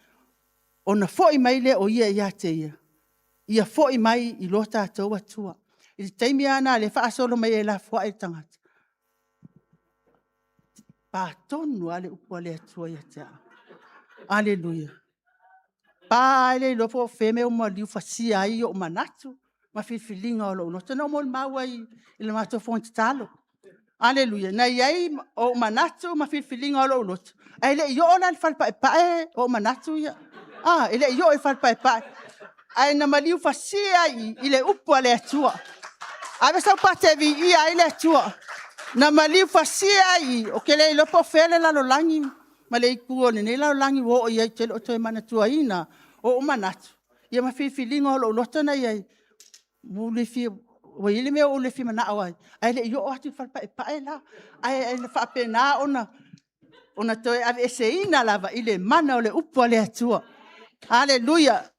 Ona foi mai le o ia te ia. Ia foi mai I lota atua tua. I taimi ana le whaasolo mai e la foa e tangata. Pātonu ale upua le atua ia te a. Aleluia. Pa le lopo feme o ma liu fasia ai o manatu. Ma filfilinga o lo no. Tana o mo maua I le mato fonte talo. Aleluia. Na iai o manatu ma filfilinga o lo no. Ai le yo ona falpa e pae o manatu ia. Ele yo e falpa e pae. Ai na maliu fasia I le upua le atua. Ave sa pate vi ia ile atua. Na maliu fasia I o ke le lopo fele la lo langi. Ma le ikuo ne la lo langi wo ia tele o toe manatua ina o manatu. Ia ma filfilinga o lo lota na iai. Mule fi o ile me o le fi mana awai. Ai le yo atu falpa e pae la. Ai le fa pena ona toe ave seina lava ile mana o le upua le atua. Aleluia.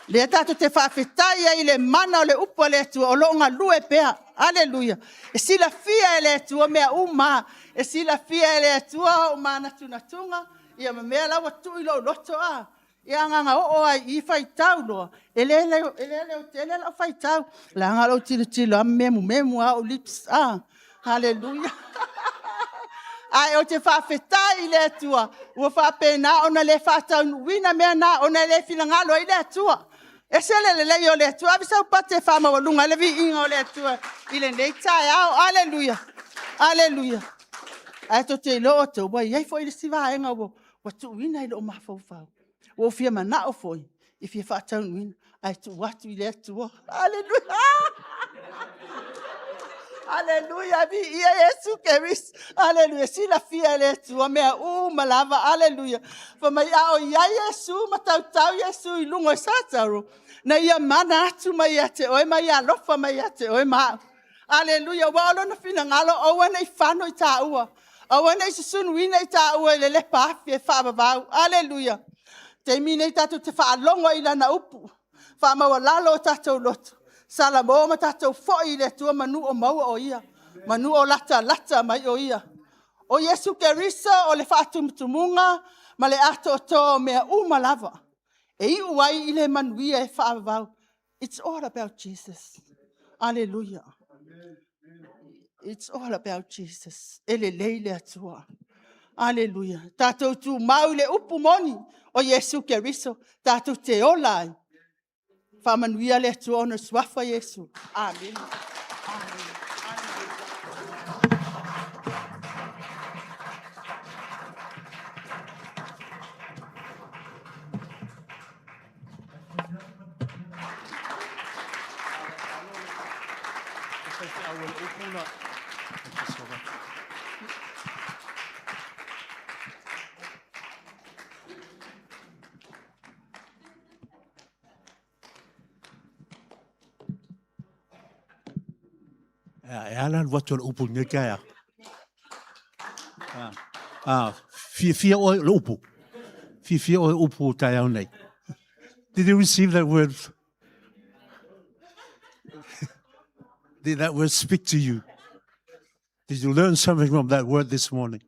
Le tatu te whaafetai I le mana o le upua le atua o longa lue pea. Aleluia. E sila fia e le atua mea uma. E sila fia e le atua o mana tunatunga. Ia ma mea lawa tui lo loto a. Ia nganga o ai I whaitau loa. Ele o tele la whaitau. La ngalo tilo a memu a o lips a. Aleluia. Ai o te whaafetai le atua. Ua whaapena ona le whaatau wina mea na ona le finangalo I le atua. E se le o le atua. Avisa upate whaamawalunga le vi inga o le atua. I le nei tai au. Aleluia. Aleluia. Ai to te ilo o te ua. Iai fo I le siva enga ua. Wa tu wina I le o mawhauwhau. Ua fia mana o foi. I fia whaatau wina. Ai tu watu I le atua. Aleluia. Aleluia, vi ia Yesu keris. Aleluia, sila fia le tua mea malava. Aleluia. Fa mai a o ia Yesu, matau Yesu I lungo sataro. Na ia mana atu mai ate oe mai a lofa mai ate oe ma. Aleluia, wa olo na fina ngalo o wana I whano I ta ua. O wana I susunu ina I ta ua le le paafi e whaababau. Aleluia. Te mine I tatu te whaalongo I lana upu. Whaamawalalo o tatou loto. Sala mo ma tatou foi le tua manu o maua o ia. Manu o lata mai o ia. O Yesu Keriso o le whaatumutumunga ma le ato o tō mea malava. E I uai I le manuia e whaavavau. It's all about Jesus. Hallelujah. It's all about Jesus. Ele leile atua. Hallelujah. Tatou tu mau le upu moni o Yesu Keriso. Tatou te olai. Whamanuia le atua ona suafa Yesu. Amen. Amen. E ala watu le upu nge kaya. Fia o le upu. Fia o le upu tai au nei. Did you receive that word? Did that word speak to you? Did you learn something from that word this morning?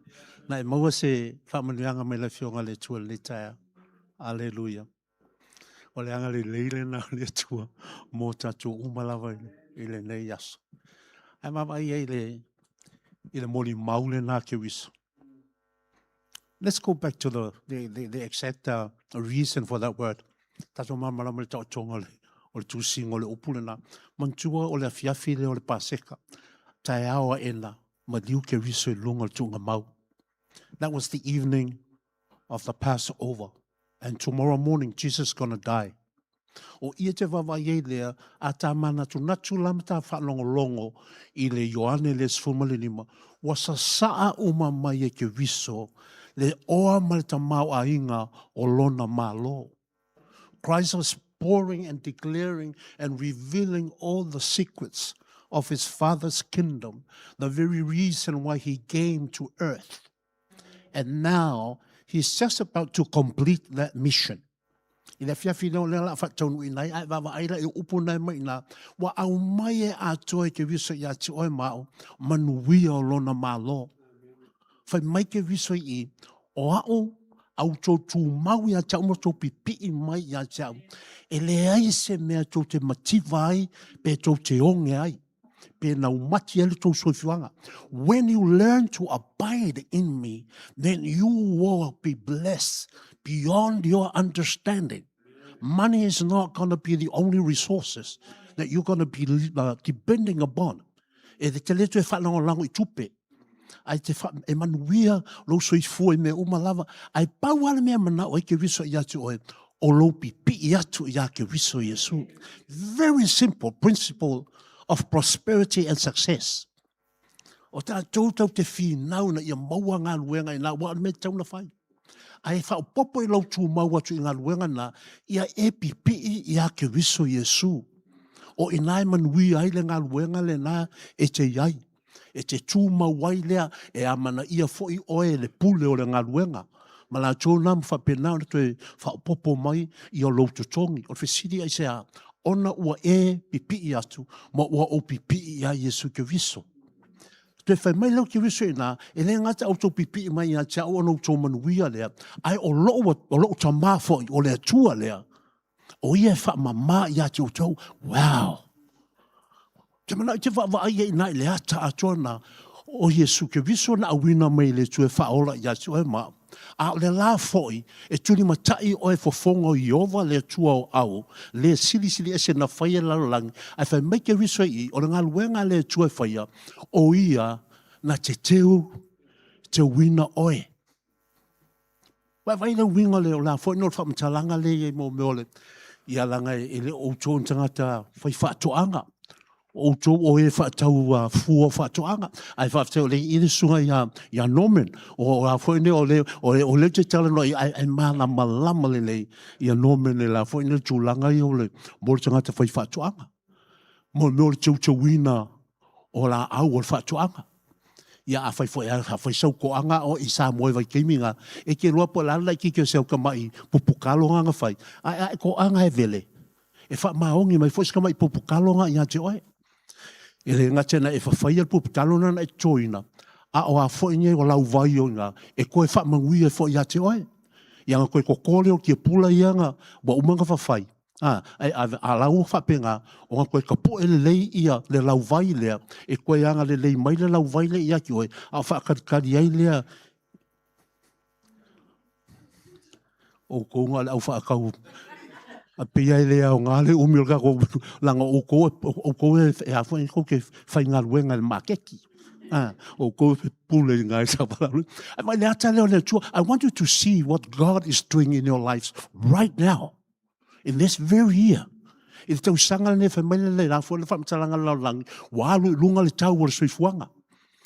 Na e maua se whamanuanga me le fionga le tua le taia. Alleluia. O le anga le leile na le tua. Mō tātou umalawa I le nei aso. Ai mama I le moli maule na ke wisa. Let's go back to the exact reason for that word. Tato mama la le tau tonga o le tūsinga o le upule na. Mantua o le afiafi le o le paseka. Tai awa ena ma liu ke wisa I lunga tunga mau. That was the evening of the Passover. And tomorrow morning, Jesus is going to die. O ia te wawai lea, a tā mana tu natu lama tā whanongolongo I le Ioane le sfumalilima, wa sa saa uma mai e ke viso, le oa mai ta mau a inga o lona malo. Christ was pouring and declaring and revealing all the secrets of his Father's kingdom, the very reason why he came to earth. And now, he's just about to complete that mission. Ina fiafino le la fatonu inai ai va ai la upu nai mai na wa au mai e a toe ke viso ia te oi mau manuia o lona malo. Fai mai ke viso I o au tō tū mau ia tau mo tō pipi I mai ia tau. E le ai se mea tō te mativa ai pe tō te onge ai. Pe na umati ele tō soifuanga. When you learn to abide in me, then you will be blessed beyond your understanding. Money is not going to be the only resources that you're going to be depending upon. E te le tu e whanongo lango I tupe. Ai te e manuia lo soifua I me umalava. Ai pauala mea mana o ke viso I atu oe. O lo pipi I atu I ke viso Yesu. Very simple principle of prosperity and success. O tā tōtau te whinau na ia maua ngā luenga I nā wā me tau na whai. Ai whao popo I lau tū maua tu I ngā luenga na ia e pipi I ke viso Yesu. O inai manui ai le ngā luenga le nā e te iai. E te tū mauai lea e amana ia foi oe le pule o le ngā luenga. Ma la tō nam whapenau na tue whao popo mai I o lau tutongi. O whesiri ai se a ona ua e pipi atu, ma ua o pipi a Yesu ke viso. Te whai mai lau ke viso I nā, e le ngata au tō pipi mai a te au anau tō manuia lea, ai o loo ta mafo o lea tua lea, o ia wha mama I a te o tau, wow! Te mana te wha ai e nai le ata atua na, o Yesu ke viso na awina mai le tue wha ola I a te o maa. A le la foi e tuni matai o e fofongo Iova le tua o au le sili e se na whaia lalang ai whai make a viso I o ngā luenga le tua whaia o ia na te teu te wina oe. Wai le winga le o la foi no whamatalanga le e mo meole ia langa e le o tōn tangata whai whaatoanga. O tō o e whaatau fua whaatoanga. Ai whaatau le I le sunga ia nomen. O a whaine o le te talano ai mana malama le ia nomen e la whaine tūlanga I o le mōre tangata whai whaatoanga. Mōre tau wina o la au o le whaatoanga. Ia a whai saukoanga o I Samoa vai keiminga. E ke roa po lala ki ke sau kamai pupukalonga nga whai. Ai ko anga e vele. E wha maongi mai whai skamai pupukalonga I a te oe. E le ngatena e whawhai al puputalona na e toina. A o a whainye o lau vai o ngā. E koe whamangui e whai a te oe. Ianga koe ko kore o kia pula ianga. Wa umanga whawhai. A lau whapenga. O ngā koe ka po e lei ia le lau vai lea. E koe anga le lei mai le lau vai le ia ki oe. A whakarikari ai lea. O kounga le au whakau. A pia I lea o ngā le umilga ko langa o koe e hawha I koe whai ngā ruenga le makeki. O koe pule ngā I sapalaru. Mai le ata leo le tua. I want you to see what God is doing in your lives right now. In this very year. I tau sanga ne whai mai le rafo le whamtalanga lau langi. Walu lunga le tau o le soifuanga.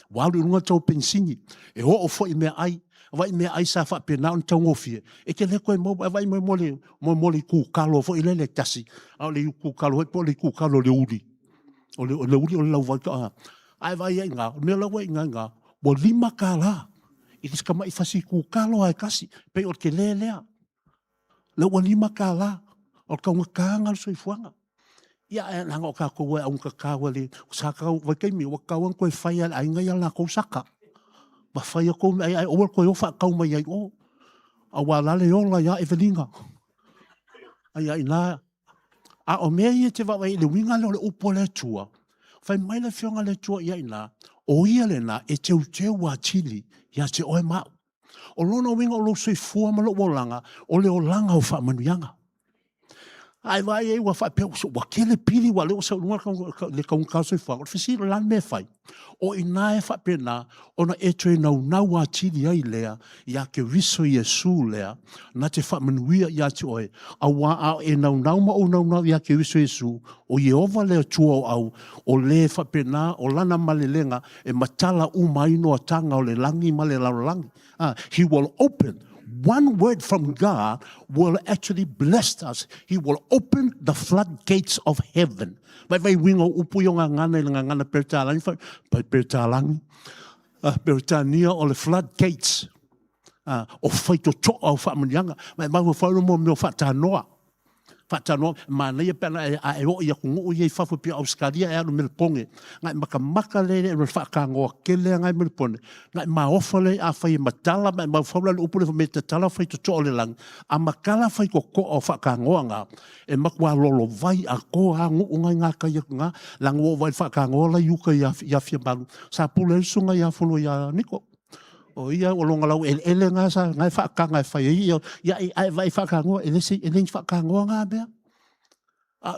Walu lunga tau pensingi. E ho o fo I mea ai. Vai me ai sa fa pena on tau ngofie e ke le koe mo vai mo mole ku kalo fo ile le tasi au le ku kalo po le ku kalo le uri o le uri o la vai ka ai vai nga me la vai nga bo lima kala I dis kama I fasi ku kalo ai kasi pe o ke le le o lima kala o ka nganga so ifuanga ia na ngo ka ko au ka ka wale saka vai kai mi wa ka wan ko fai ai nga ya la ko saka ma whai ako ai o koe ofa kau mai ai o. A wala le ola ia Evelinga. Ai nā. A o mea ia te wawai le winga le upo le tua. Whai mai le whionga le tua ia nā. O ia le nā e teu wa chili ia te oe mau. O lona winga o lo soi fua ma lo langa o le o langa o wha manuianga. Ai vai e wa fa pe wa kele pili wa le sa unga le ka so fa. Fisi lan me fai. O ina e fa pe na ona e tre na wa tili ai lea ya ke riso Yesu lea na te fa manuia ya te oe. A wa a e na ma o na ya ke riso Yesu o Yehova le tua au o le fa pe na o lana malelenga e matala umaino atanga o le langi male langi. He will open. One word from God will actually bless us. He will open the floodgates of heaven. Vai wingo upu yung ngana pertalangi pertalangi pertania o le floodgates. O faito to o fa manyanga. Mai fa mo me fa tanoa. Fatano mana ia pena a o ia kungu ia fa pi auskaria e no melponge ngai maka le e fa kango kele ngai melpone ngai ma ofale a fa matala ma fa le upule fa metala fa to le lang a makala fa ko o fa kango nga e makwa lolo vai a ko hangu ngai nga ka ia nga lang wo vai fa kango la yuka ia fia balu sa pule sunga ia folo ia niko o ia o longa lau ele nga sa ngai fa kanga fa ia ai vai fa kango ele fa kango nga be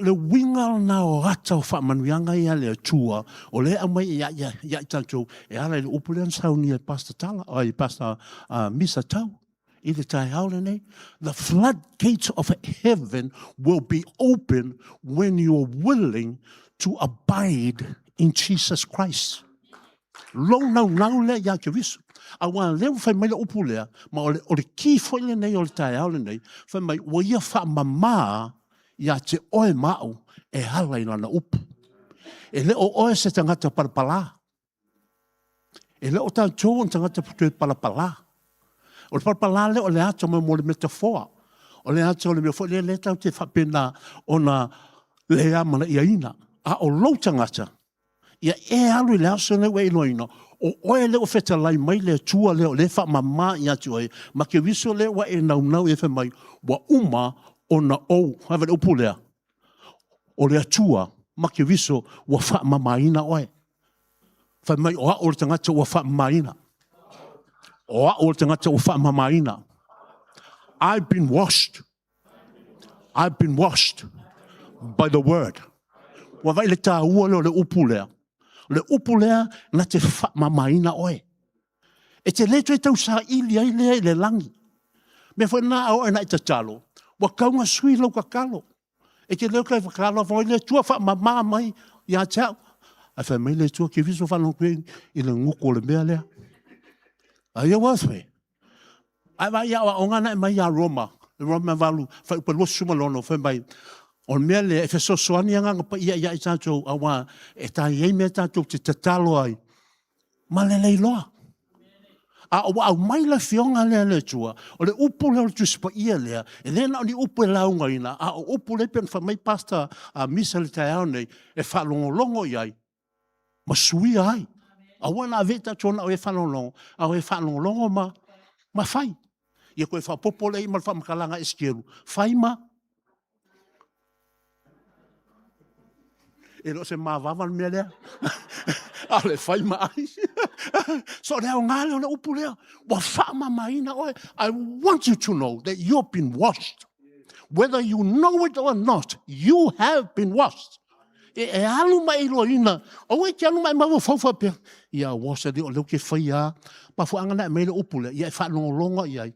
le winga na o rata o fa manuanga ia le tua o le amai ia tanto e ala le upulen sauni e pasta tala o i pasta misa tau i le tai haole nei the floodgates of heaven will be open when you are willing to abide in Jesus Christ. Lo nau le ia ke visu. Awa leo fai mai le upu lea, ma o le ki foi le nei o le tae au le nei, fai mai o ia wha mamā ia te oe mau e hala ina na upu. E le o oe se tangata parapala. E le o tātou on tangata putu parapala. O le parapala le o le ato mai mo le metafoa. O le ato le metafoa le tau te whapena o na le amana ia ina. A o lau tangata. Ia e alu le aso ne wei loina. O oe leo feta lai mai le tua leo le wha mamā i atu ai. Ma ke viso leo wa e nau e wha mai. Wa uma o na ou. Hawa le upu lea. O le atua. Ma ke viso wa wha mamaina oe. Wha mai o a o le tangata wa wha mamaina. O a o le tangata wa wha mamaina. I've been washed. I've been washed by the word. Wa vai le tā ua leo le upu lea. Le upu lea na te wha mamaina oe. E te leto e tau sa ili ai lea i le langi. Me wha nā au e na i te talo. Wa kaunga sui lau ka kalo. E te leo kai whakalo whai le tua wha mamā mai i a tau. A whai mai le tua ki viso whanau kwe i le nguko le mea lea. A ia wathwe. A wa ia wa ongana e mai a Roma. Roma walu. Whai upa lua suma lono. Whai mai. O mea le, e wheso soani anga pa ia i tātou awa, e tā iei mea tātou te tatalo ai. Ma le lei loa. A au mai la fionga lea le tua, o le upu leo le tuspa ia lea, e lena o ni upu e launga ina, a o upu le pen wha mai pasta a misa le tai au nei, e whalongolongo iai, ma sui ai. A wana a veta tona o e whalongolongo, a o e whalongolongo ma whai. Ia koe whapopole i ma le whamakalanga eskeru. Whai ma, e lo se mavavan mea lea. A le whai mai. So leo ngale o le upu lea. Wa wha maina oe. I want you to know that you've been washed. Whether you know it or not, you have been washed. E alu mai lo ina. O e te alu mai mawa whauwha pia. Ia wasa di o leo ke whai a. Pa fuanga na me le upu lea. Ia e wha longa iai.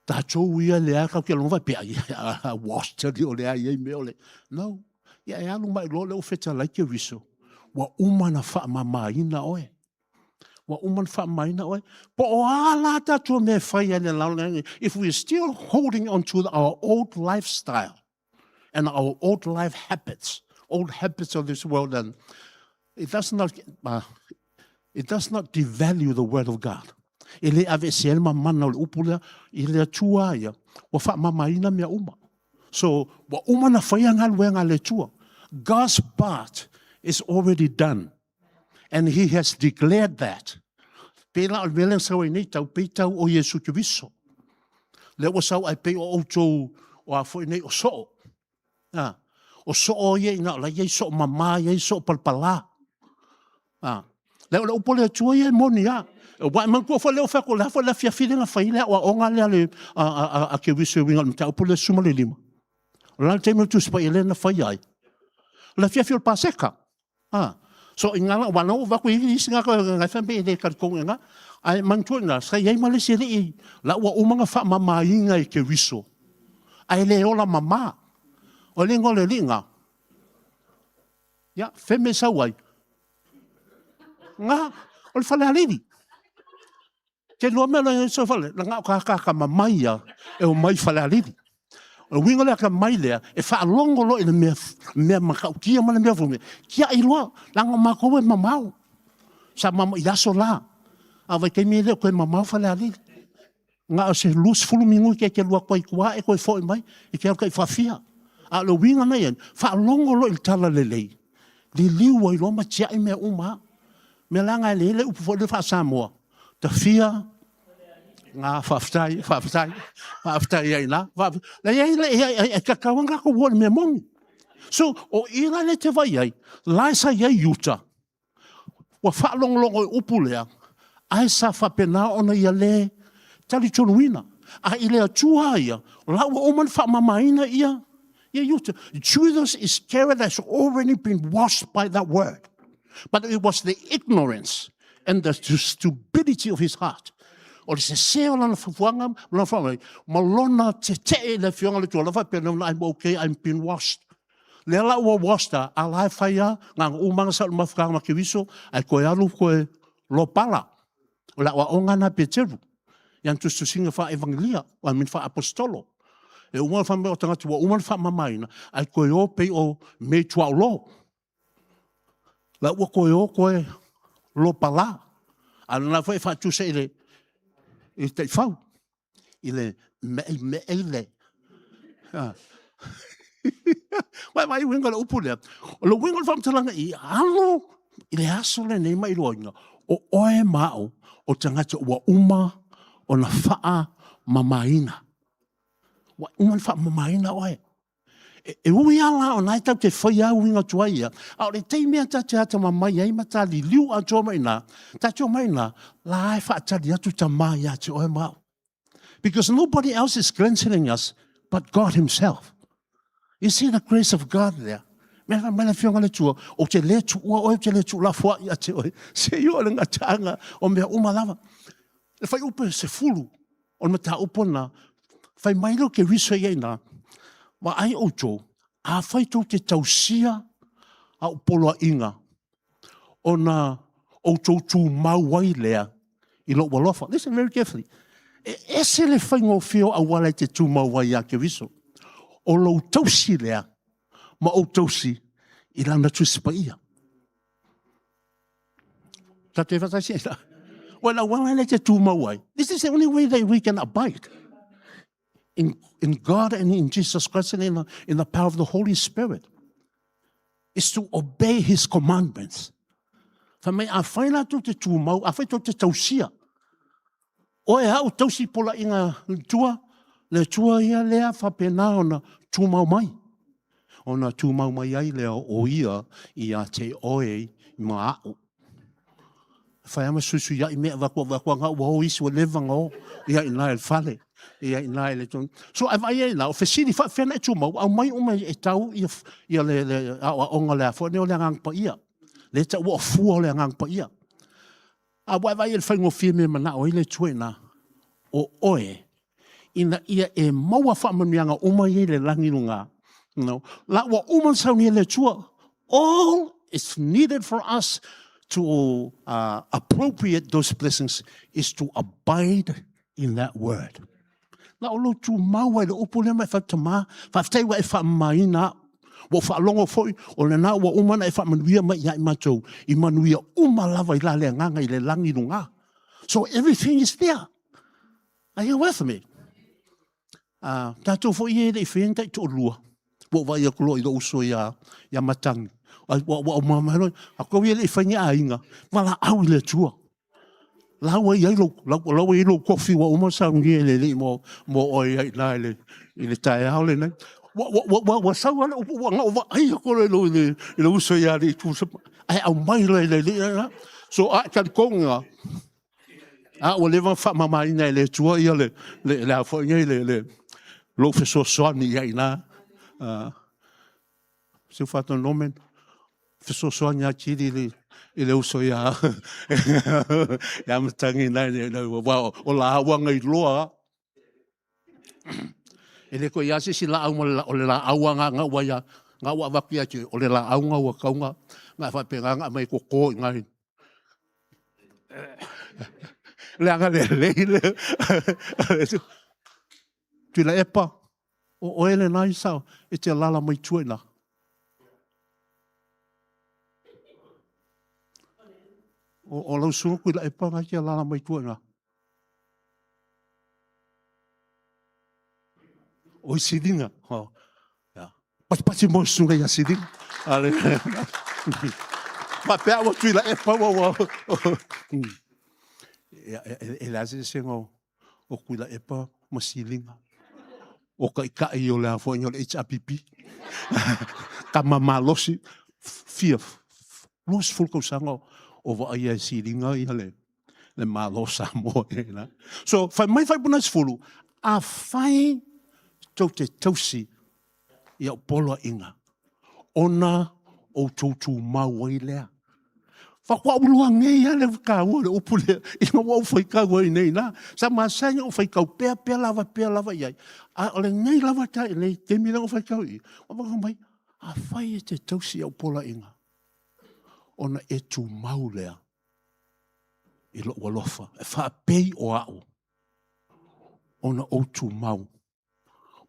Ta chou ia lea kau ke longa pia. Ia wasa di o lea iai me ole. No. Ia e alu mai lo leo feta lai ke riso. Wa umana wha mamaina oe. Wa umana wha mamaina oe. Po o ala tatua me whai ane launga. If we are still holding on to our old lifestyle and our old life habits of this world, then it does not devalue the word of God. Ele ave se elma mana o upula ile tua ia. Wa wha mamaina mea uma. So, wa umana whaianga luenga le tua. God's part is already done. And he has declared that. Pela al velen sa nei tau peitau o Yesu Kristo. Le o sau ai pe o auto o a foi nei o so. O so o ye na la ye so mama ye so palpala. Le o pole tua ye monia. Wa man ko fa le fa ko la fa la fia fidela fa ile o onga le a ke wiso winga mta o pole suma le lima. La te mo tu spa ile na fai ai. La fia fio paseka. So ingala wana o va ku i singa ko ngai fa be de kar ko nga. Ai mantuanga sa ia male se le la wa o manga fa mama inga I ke wiso. Ai le ola mama. O le ngole linga. Ya, feme sa wai. Nga, o le fale alini. Ke loa mea la so fale, la ngā ka mamai ia, e o mai fale alini. O winga lea ka mai lea, e wha alongo lo i le mea makau, kia mana mea fume. Kia I loa, la ngā mako e mamau. Sa mama I aso la. A vai kei mea lea koe mamau fale alini. Nga o se lus fulu mingu ke lua koe kua e koe fo I mai, I ke alka I whawhia. A lo winga na ien, wha alongo lo I tala lelei. Li liu I loma tia I mea uma. Me langa le upu fo le fa Samoa. Te fia nga whaftai ai na. La ia e kakawanga ko wone me mongi. So o ira le te vai ai, lai sa ia yuta. Wa whaalongolongo I upu lea, ai sa whapena ona ia le tali tonuina. A I lea tua ia, la wa oman whamamaina ia yuta. Judas Iscariot has already been washed by that word. But it was the ignorance and the stupidity of his heart. O le se seo lana whafuanga, lana whafuanga, malona te le fionga le tua, lawa pena, I'm okay, I'm been washed. Le ala ua washed a lai whaia, ngā umanga sa umawhukanga ke wiso, ai koe alu koe lo pala. O la ua ongana peteru. Ian tustu singa wha evangelia, wa min wha apostolo. E umana wha mea o tangata, wa umana wha mamaina, ai koe o pei o me tua o lo. La ua koe o koe lo pala. Ana na whai whātusa I te whau. I le mei le. Mai winga le upu lea. O le winga le whamtalanga I alo. I le aso le nei mai roinga. O oe mao o tangata ua uma o na whaa mamaina. Wa uma na whaa mamaina oe. E ui ala o nai tau te whai au winga tua ia. A o le tei mea tate ata mamai ai matali liu a tō mai nā. Ta tō mai nā, la ai whaatari atu ta mai a te oe mau. Because nobody else is cleansing us but God himself. You see the grace of God there. Mea mana whionga le tua, o te le tua oe, te le tua la fua ia te oe. Se io le ngatanga o mea umalawa. E whai upe se fulu, o mata upona, whai mailo ke wiso iei nā. Wa ai o tō, a whai tō te tausia a upoloa inga. O na o tō tū mauai lea I lo walofa. Listen very carefully. E se le whai ngō whio a wale te tū mauai a ke wiso. O lo tausi lea, ma o tausi I lana tusipa ia. Ta te whataisi ea. Wala wale te tū mauai. This is the only way that we can abide. In God and in Jesus Christ and in the power of the Holy Spirit is to obey his commandments. Fa mai a whaina tō te tūmau, a whai tō te tausia. O e hau tausi pola inga tua, le tua ia lea whapena o na tūmau mai. O na tūmau mai ai lea o ia I a te oe I maa au. Whai ama susu ia I mea wakua ngā ua o isi wa levanga o ia I nai whale. Ia I nai le tōn. So ai vai e la o fesiri whena e tūmau, au mai umai e tau ia le onga lea fo, neo lea ngang pa ia. Le ta ua fua lea ngang pa ia. A vai e le whaingo fia me mana o ile tuena o oe. Ina ia e maua whamanianga umai e le langirunga. No. La ua uman sauni e le tua. All is needed for us to appropriate those blessings is to abide in that word. La o lo tu maua le upu le mai whatama, whaftai wa e whamaina, wa whaalongo foi, o le nā wa umana e whamanuia mai ia I matou, I manuia umalawa I la le nganga I le langi runga. So everything is there. Are you with me? Tātou fo I e le I whentai tō lua. Wa vai a kulo I lo uso ia matangi. Wa o mamahero, a koe I le I whainga a inga, wala au I le tua. Lawa I lo kofi wa umasa ngie le mo oi ai nai le tai hao le nei. Wa sawa le wa ngā ai ko le uso ia le tu ai au mai le. So a ka konga. A o le va fa mama ina le tua ia le a fo ngie le lo fe so so ni ai na. Se whātua nomen, whisosoa ngā kiri I le uso ia. Ia matangi nai, o la awanga I loa. E le ko ia se si la aunga o le la awanga ngā waia, ngā wa waki ake, o le la aunga wa kaunga, ngā whapenga ngā mai koko ngai. Le anga le leile. Tui la epa, o ele nai sao, e te lala mai tuena. O lau sunga kui la epa ngai te lala mai tuena. O I siringa. Pati mo sunga ia siringa. Ma pea wa tui la epa wa. E la se senga o kui la epa ma siringa. O ka I o le afo inyo le HRPP. Ka mamalosi. Fia. Los fulko sanga o wa ia siringa ia le malosa mo. So, fai mai fai puna sifulu. A fai tau te tausi I au polo inga. Ona o tautu mau ai lea. Whakwa ulua ngei ale kāua le upule. Inga wau whai kāua I nei na. Sa māsanga o whai kau pea lava iai. A ole ngei lava tai nei te mira o whai kau I. O waka mai, a whai e te tausi au polo inga. Ona e tu mau lea. I lo walofa. E wha pei o au. Ona o tu mau.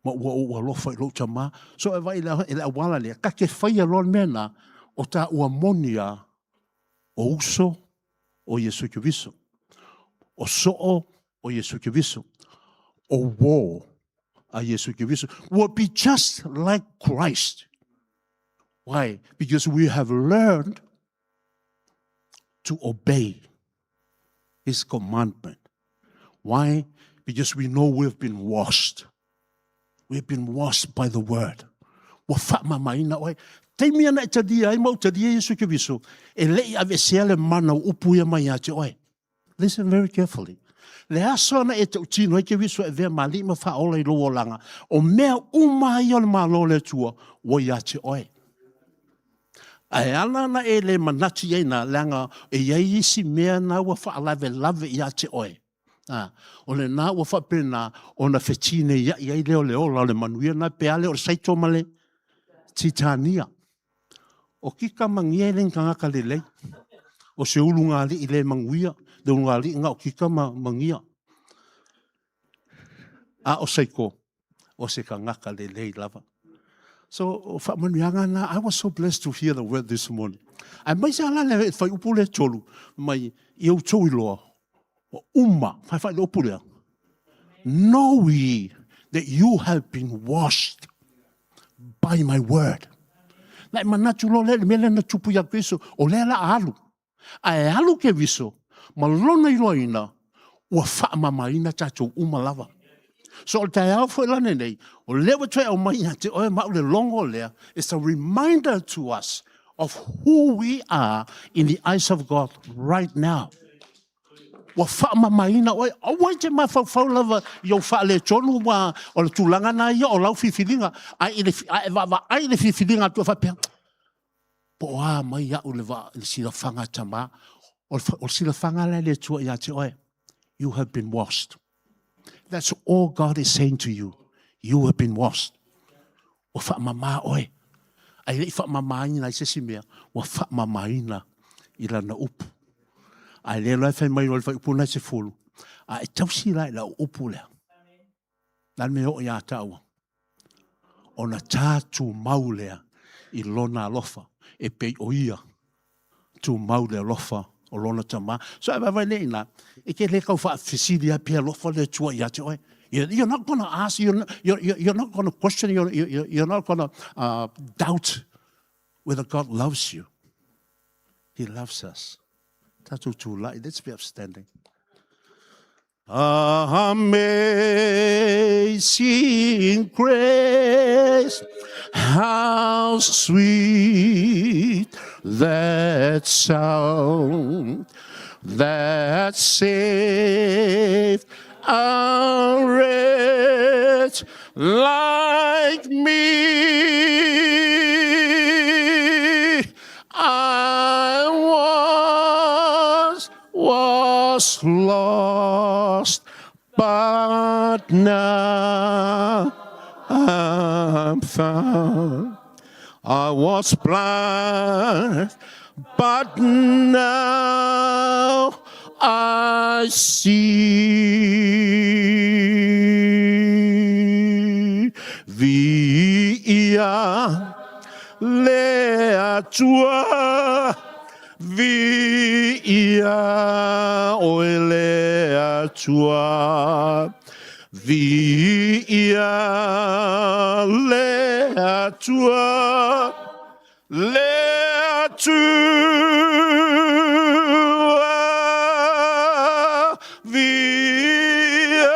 Ma ua lofa I lo tama. So e vai ele awala lea. Ka ke whaia lon mena o ta ua monia o uso o Yesu Kiviso. O soo o Yesu Kiviso. O wo a Yesu Kiviso. Will be just like Christ. Why? Because we have learned to obey His commandment. Why? Because we know we've been washed. We've been washed by the word. Wa whaama maina oi. Teimi ana e tadia, ai mau tadia Yesu Kiviso. E lei ave seale mana upu ia mai ate oi. Listen very carefully. Le aso ana e tau tino e Kiviso e vea mali ma wha ola I loo langa. O mea umai o le malo le tua, woi ate oi. Ai ana na e le manati eina langa e iei isi mea na wa wha lave I ate oi. O le nā ua whapena o na whetine iai leo la le manuia na pea leo saito male titania. O kika mangia I le ngaka le lei. O se ulu ngāli I le manguia. Le ulu ngāli ngā o kika mangia. A o seiko. O se ka ngaka le lei lava. So, whamanuanga na, I was so blessed to hear the word this morning. Ai mai sa ala le whai upu le tolu. Mai I au tau iloa. Umma, fai le opulea. Know ye that you have been washed by my word. Lai manatu lo le mele na tupu ya Kristo o le la alu. Ai alu ke viso, ma lona I loina ua whaamamaina tatou uma lava. So o tai au foi lane nei, o lewa toi au mai te oe mau le longo lea, it's a reminder to us of who we are in the eyes of God right now. Wa whaama maina oi, awai te mawhau lava I au wha le tonu wa o le tūlanga na ia o lau whiwhiringa. Ai le whiwhiringa tua whapea. Po a mai au le wa le sila whanga tama. O sila whanga le tua ia te oi. You have been washed. That's all God is saying to you. You have been washed. O whaama maa oi. Ai le whaama maina I sesi mea. Wa whaama maina I lana upu. Ai le lai fai mai wai puna se fulu. Ai tausi lai la upu lea. Lan me o ia taua. Ona tātu mau lea I lona alofa. E pei o ia. Tu mau lea lofa o lona tama. So ai vai leina. E ke le kau wha fisilia pia lofa le tua ia te oi. You're not going to ask, you're not going to question, you're not going to doubt whether God loves you. He loves us. Tatu tū lai. Let's be upstanding. Amazing grace, how sweet that sound that saved a wretch wretch like me. I was lost, but now I'm found. I was blind, but now I see. Via lea tua, via oelea tua, via lea tua, lea tua, via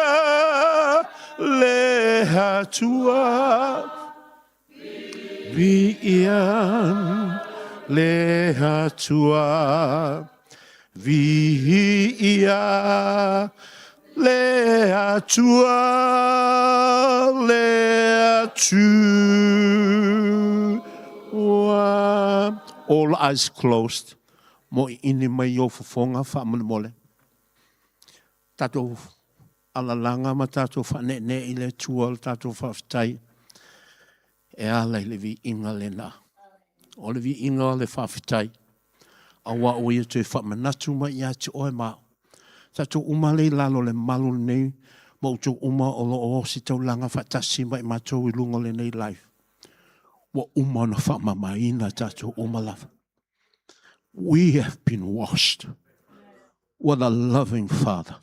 lea tua. Via lea tua, via lea tua, lea tua. All eyes closed. Mo ini mai o fofonga fa mole. Tato alalanga ma tato fa ne ile tua tato fa tai. E ala le vi inga le na. O le vi inga le whawhitai. A wa o ia te whamanatu ma ia te oe mao. Tato umale lalo le malu nei. Mo uto uma o lo o si tau langa whatasi mai matou I lunga le nei life. Wa uma na whamamaina tato umalawa. We have been washed. What a loving Father.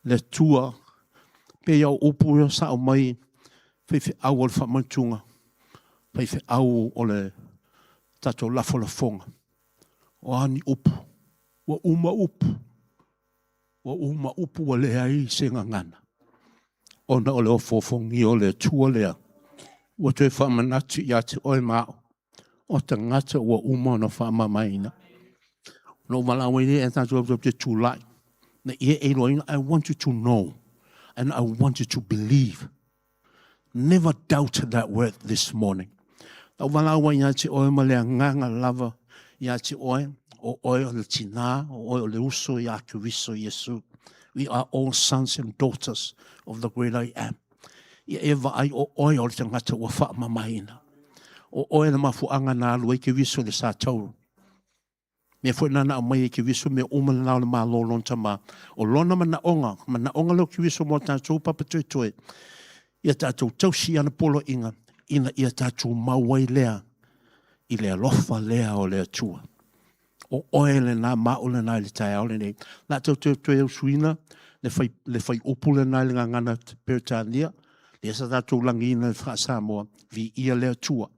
Le tua. Pe au upu yo sa o mai. Fefe au o le whamatunga. Fefe au o le tato lafo la fonga. O ani upu. Wa uma upu. Wa uma upu wa le ai se ngangana. Ona o le o fofongi o le tua lea. Wa te whamanatu ia te oe mao. O te ngata wa uma na whamamaina. No malawe ne e tato o te tūlai. Na ia e loina, I want you to know. And I want you to believe. Never doubted that word this morning. Tau walawa ia te oe ma lea nganga lava ia te oe, o oe o le tina, o oe o le uso ia ke wiso Yesu. We are all sons and daughters of the great I am. Ia ewa ai o oe o le tangata ua wha mamaina. O oe na mafuanga nā alua ke wiso le sa tauru. Me fwe nana a mai ke wiso me umana nao le maa lolon tama. O lona mana onga leo ke wiso mo tātou Papatoetoe. Ia tātou tausi ana polo inga, ina ia tātou mawai lea, I lea lofa lea o lea tua. O oe le nā mao le nai le tai au le nei. Nā tātou toe au suina, le fai upu le nai le ngangana Peritania, le sa tātou langi ina le wha Samoa, vi ia lea tua.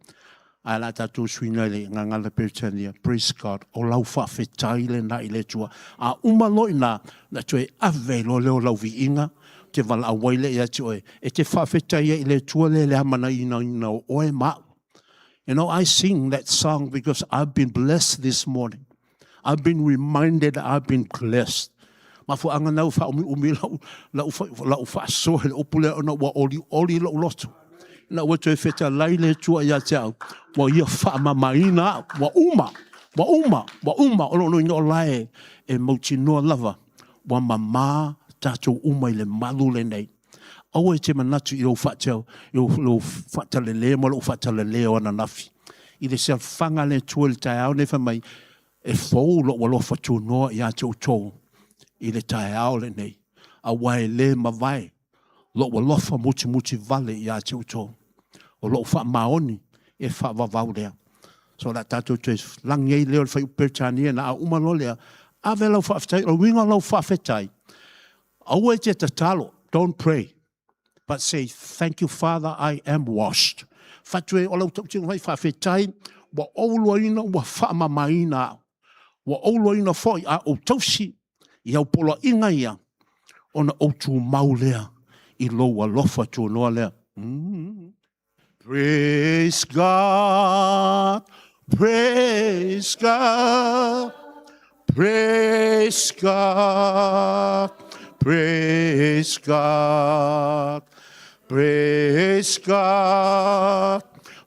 A la tātou suina le ngangana Peritania, praise God, o lau whawhetai le nai le tua. A umalo ina, na toe ave lo leo lau vi inga, te wala awaile ia te oe. E te whawhetai I le tua le amana ina o oe mao. You know, I sing that song because I've been blessed this morning. I've been reminded I've been blessed. Mafu anga nau wha umi lau wha sohe le opule ona wa oli lau loto. Na wa te wheta lai le tua ia te au. Wa ia wha mamaina, wa uma. Ono no ino lai e mauti noa lava. Wa mama tātou umai le malu le nei. Aue te manatu I lo whatau, I lo whata le leo, ma lo whata le leo ana nafi. I le sea whanga le tua le tai au, nefa mai, e fau lo walo whatu noa I a te utou. I le tai au le nei. A wai le mawai, lo walofa muti vale I a te utou. O lo wha maoni, e wha wawau lea. So la tātou te langi leo le whai Peritania na a umano lea, a ve lau whawhetai, o winga lau whawhetai. Aue te tatalo, don't pray. But say, thank you, Father, I am washed. Fatue o lau tauti ngai whawhetai, wa ouloina wa whaamamaina. Wa ouloina foi a o tausi, I au pola inga ia, ona o tu maulea, I loa lofa tu noa lea. Praise God, praise God, praise God. Praise God, Praise God.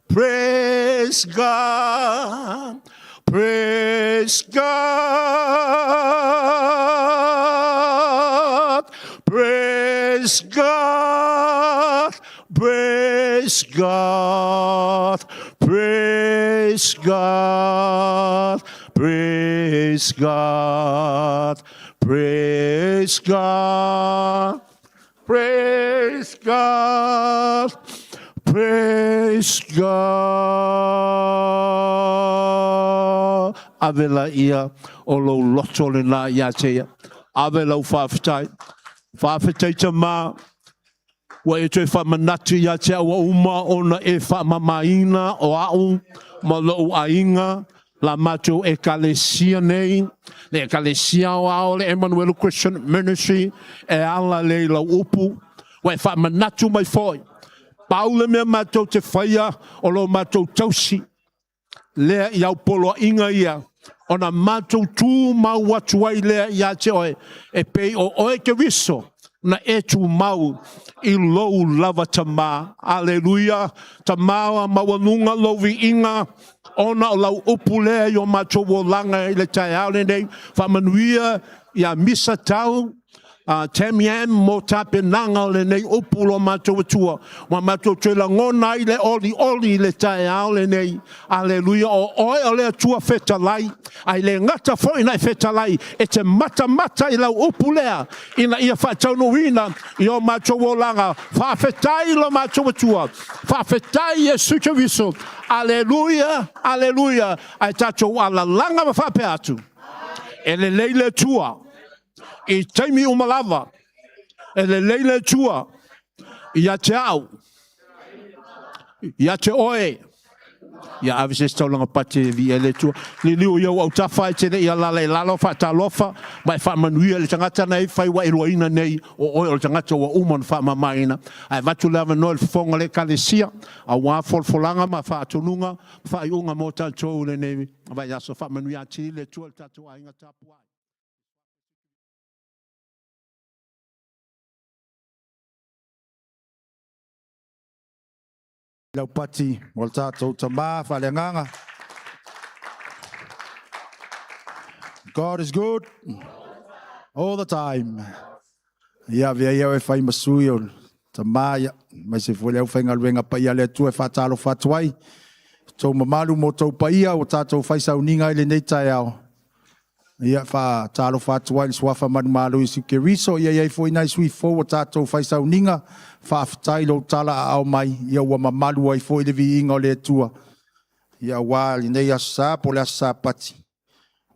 Praise God. Praise God. Praise God. Praise God. Praise God. Praise God. Praise God. Praise God. Praise God. Avela ia o lo loto le la ia tea. Avela u whawhitai. Whawhitai te mā. Wa e tue whamanatu ia tea wa uma ona e whamamaina o au. Ma lo ainga. La mato ekalesia nei. Le ekalesia o ao le Emmanuel Christian Ministry. E ala le la upu. Wa e whamanatu mai foi. Paule mea matou te whaia o lo matou tausi. Lea iau polo inga ia. Ona matou tū mau atuai lea ia te oe. E pei o oe ke viso. Na e tū mau i lou lava tamā. Aleluia. Tamā mawanunga lovi inga. Ona o lau upu lea i o matou o langa i le tai aole nei. Whamanuia ia misa tau. Temiam mo tapenanga le nei upulo matou tua. Wa matou te la ngona i le oli le tae ao le nei. Aleluia. O oe o le tua fetalai. Ai le ngata foi nai fetalai. E te mata i lau upulea. Ina ia whaatauno ina i o matou o langa. Whawhetai lo matou tua. Whawhetai Yesu te viso. Aleluia. Aleluia. Ai tatou ala langa ma whape atu. E le leile tua. I taimi umalava, e le leile tua, ia te au, ia te oe, ia avise staulanga pate vi ele tua, li liu iau au tawhai tene ia lala e lalo whata lofa, mai whamanuia le tangata nei, whai wa iloina nei, o oe o le tangata wa uman whamamaina, ai vatu lava noe le whonga le kalesia, a wā folfolanga ma whaatununga, whai unga mo tātou le nei, vai aso whamanuia tini le tua le tātou ainga tāpuai. Lau pati, o le tātou tamā, whaleanganga. God is good all the time. Ia vea iau e whai masui o tamā, mai se fwele au whainga luenga pa ia le tu e whatalo whatuai. Tau mamalu mo tau pa ia o tātou whai sauninga i le nei tai au. Ia whatalo whatuai le swafa manu malu i suke riso, ia iai fwoi nai sui fo o tātou whai sauninga. Whaafitai lo tala a au mai, ia ua mamalu ai fo i le vi inga o le tua. Ia wā li nei asa po le asa pati.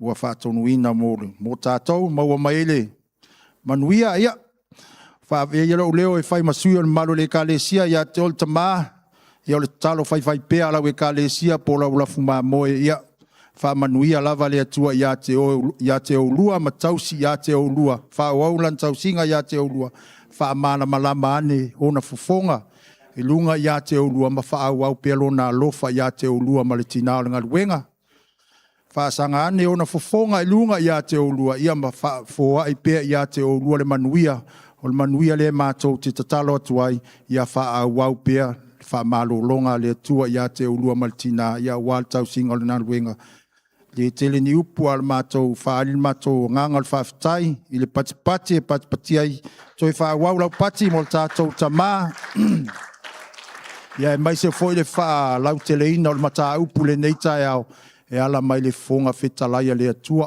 Ua whaatonuina mōre. Mō tātou, maua maele. Manuia, ia. Whaavea ia leo e whai masui o le malu le kālesia, ia te ol tamā. Ia o le talo whai pēa lau e kālesia, po lau lafu mā moe, ia. Whaamanuia lava le atua, ia te o lua, matausi, ia te o lua. Whaauaulan tausinga, ia te o lua. Whaamana malama ane ona fufonga. E lunga ia te olua ma whaau au pelo na lofa ia te olua ma le tinao le ngaluenga. Whaasanga ane ona fufonga e lunga ia te olua. Ia ma whafoa i pea ia te olua le manuia. O le manuia le mātou te tatalo atuai. Ia whaau au pea whaamalo longa le atua ia te olua ma le tinao. Ia wal tau singa le ngaluenga. Le tele ni upu al mātou, whaalil mātou nganga le whaafitai, i le patipati e patipati ai, toi whaawau lau pati mo le tātou tamā. Ia e mai se foi le wha lau tele ina o le mata upu le neitai au, e ala mai le fonga whetalaia le atua.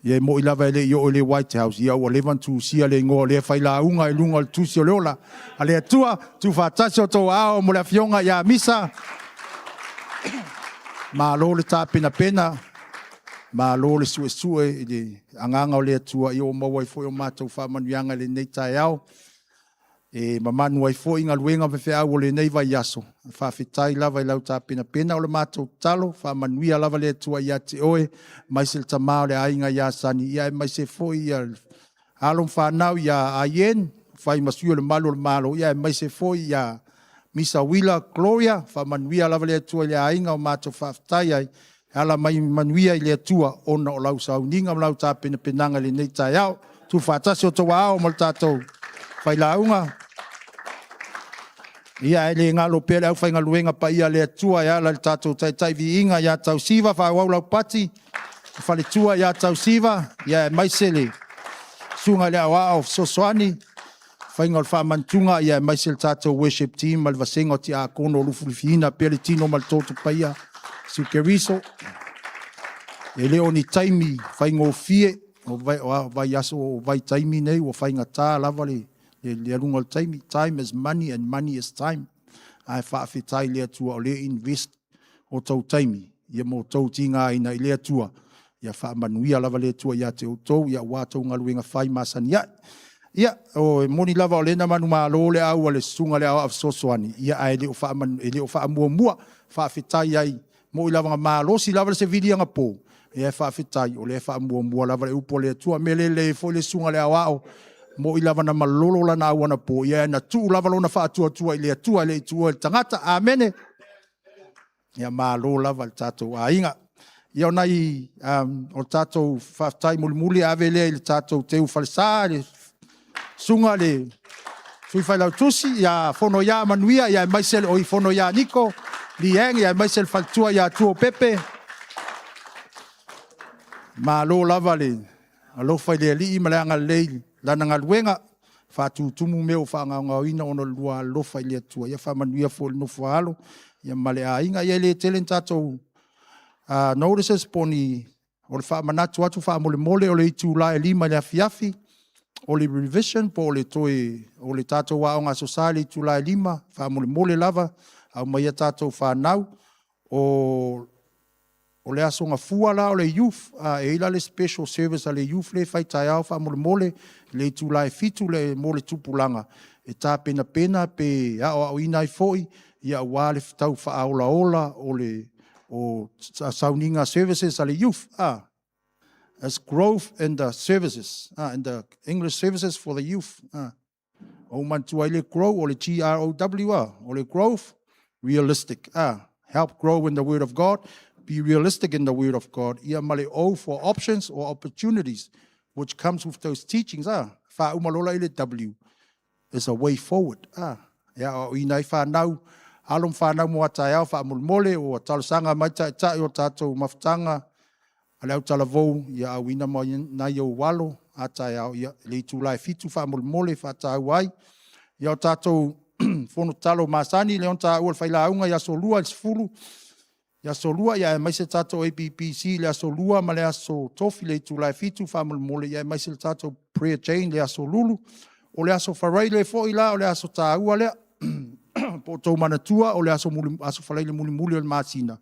Ia e mo i lava ele i o le White House, ia ua levan tu sia le ngoa le whai la unga e lunga le tusi o leola. A le atua, tu whaatasi o tō ao mo le fionga ia misa. Ma lo le tāpena pena, ma lo le sue i le anganga o le atua i o mawai foi o mātou whamanuianga le nei tai au. E mamanu ai foi inga luenga me au o le nei vai aso. Whawhitai lava i lau tāpena pena o le mātou talo, whamanuia lava le atua i ate oe, mai se le tamā o le ainga i asani, ia e mai se foi i alon whanau i a aien, whai masui o le malo o le malo, ia e mai se foi i a Misa Wila Gloria, whamanuia lava le atua i le ainga o mātou whawhitai ai, ala mai manuia i le atua ona o lau sauninga o lau tāpena penanga le nei tai au, tu whaatasi o toa ao mo le tātou whailaunga. Ia ele ngalo pele au whainga luenga pa ia le atua ia la tātou tai vi inga ia tau siva wha waulau pati. Whale tua ia tau siva ia maisele. Sunga le awa o sosoani. Whainga o whamantunga ia maisele tātou worship team mal vasenga o ti a kono lufu fihina pele tino mal tōtu pa ia. Su keriso. Ele o ni taimi whainga o fie. O vai aso o vai taimi nei o whainga tā lava le. Le alunga time. Time is money and money is time. Ai whaafetai lea tua o le invest o tau taimi. Ia mo tau tinga ina i lea tua. Ia whaamanuia lava lea tua ia te o tau. Ia wātou ngaluenga whai masani. Ia o moni lava o lena manu maa lo le au le sunga le au af sosoani. Ia ai le o whaamua mua. Whaafetai ai. Mo i lava nga maa losi lava le se vidi anga po. Ia whaafetai o le whaamua mua lava le upo lea tua. Mele le fo le sunga le au au. Mo i lava na malolo la na awana po. Ia na tu lava lo na whaatua tua i lea tua le tua le tangata. Amene. Ia malo lava le tātou a inga. Ia o nai o tātou whaftai muli ave lea i le tātou teu whalesa le sunga le sui whailau tusi. Ia whono ia manuia. Ia maisel o i whono ia niko. Lieng ia maisel whaltua ia tuo pepe. Malo lava le. Alofa i lea li i maleanga leili. Lana ngaluenga, whātu tumu meo whaanga ngauina ono lua lofa i lea tua. Ia whamanuia fo le nofu halo. Ia male a inga. Ia le telen tātou notices poni o le whaamanatu atu whaamole mole o le itu la e lima le afiafi. O le revision po o le toe o le tātou waonga sosale itu la e lima. Whaamole mole lava. Au maia tātou whanau. O le asonga fua la o le youth, e ila le special service a le youth le whaitai au wha mole le tu lai fitu le mole tupulanga. E tā pena pena pe au inai foi, ia wā le tau wha aola ola o le sauninga services a le youth. As growth in the services, in the English services for the youth. O mantua le grow o le GROW, o le growth, realistic. Help grow in the word of God. Be realistic in the word of God. Ia male o for options or opportunities which comes with those teachings. Wha umalola ile W is a way forward. Ia o inai whanau, alom whanau mua tai au whaamulmole o talasanga mai tai o tātou mafutanga. Ale au talavou, ia au ina mo nai o walo, a tai au ia le tūlai fitu whaamulmole whatau ai. Ia o tātou whono talo masani, leon tā ua whaila aunga, ia so lua sfulu. Ia so lua, ia mai se tātou APPC, lea so lua, ma lea so tofi le tūlai fitu, whamul mole, ia mai se tātou prayer chain, lea so lulu, o lea so wharai le fo ila, o lea so tā ua lea, po tau manatua, o lea so wharai le muli muli o le māsina.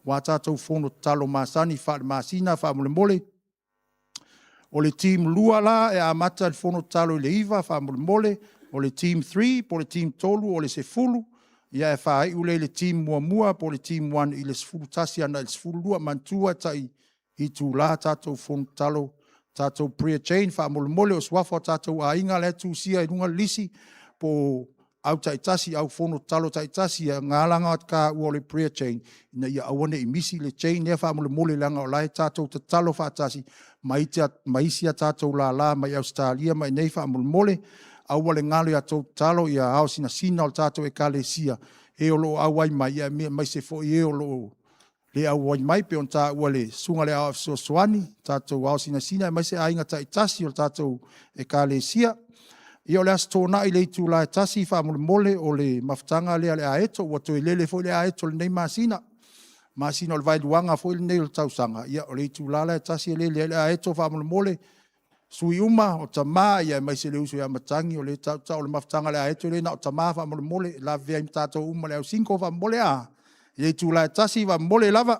Wā tātou whono talo māsani, wha le māsina, whamul mole, o le team lua la, e a mata le whono talo le iwa, whamul mole, o le team 3, po le team tolu, o le se fulu, ia e whaai ule le team mua po le team 1 i le sfuru tasi ana le sfuru lua mantua tai i tū la tātou whono talo, tātou prayer chain, wha mole o swafo tātou a inga le tū sia i runga lisi po au tai tasi, au whono talo tai tasi, ngā langa ka ua le prayer chain, ina ia awane i misi le chain, ia wha mole langa o lai tātou te talo wha tasi, maisia tātou la, mai Australia, mai nei wha mole, au wale ngalo ia tau talo ia au sina o tātou e kalesia. E o lo au ai mai, ia mai se fo i e o lo le au ai mai pe on tā ua le sunga le au soani, tātou au sina, mai se ainga tai tasi o tātou e kalesia. Ia o le astona i le itu la tasi wha mole o le mafutanga le aeto, ua toi lele fo le aeto le nei masina. Masina o le vailuanga fo le nei o tausanga. Ia o le itu la tasi le aeto wha mole, sui uma o tamā ia mai se le uso ia matangi o le tau le mafutanga le aeto le na o tamā wha mole la vea im tātou uma le au 5 wha mole a. Ia i tū la tasi wha mole lava.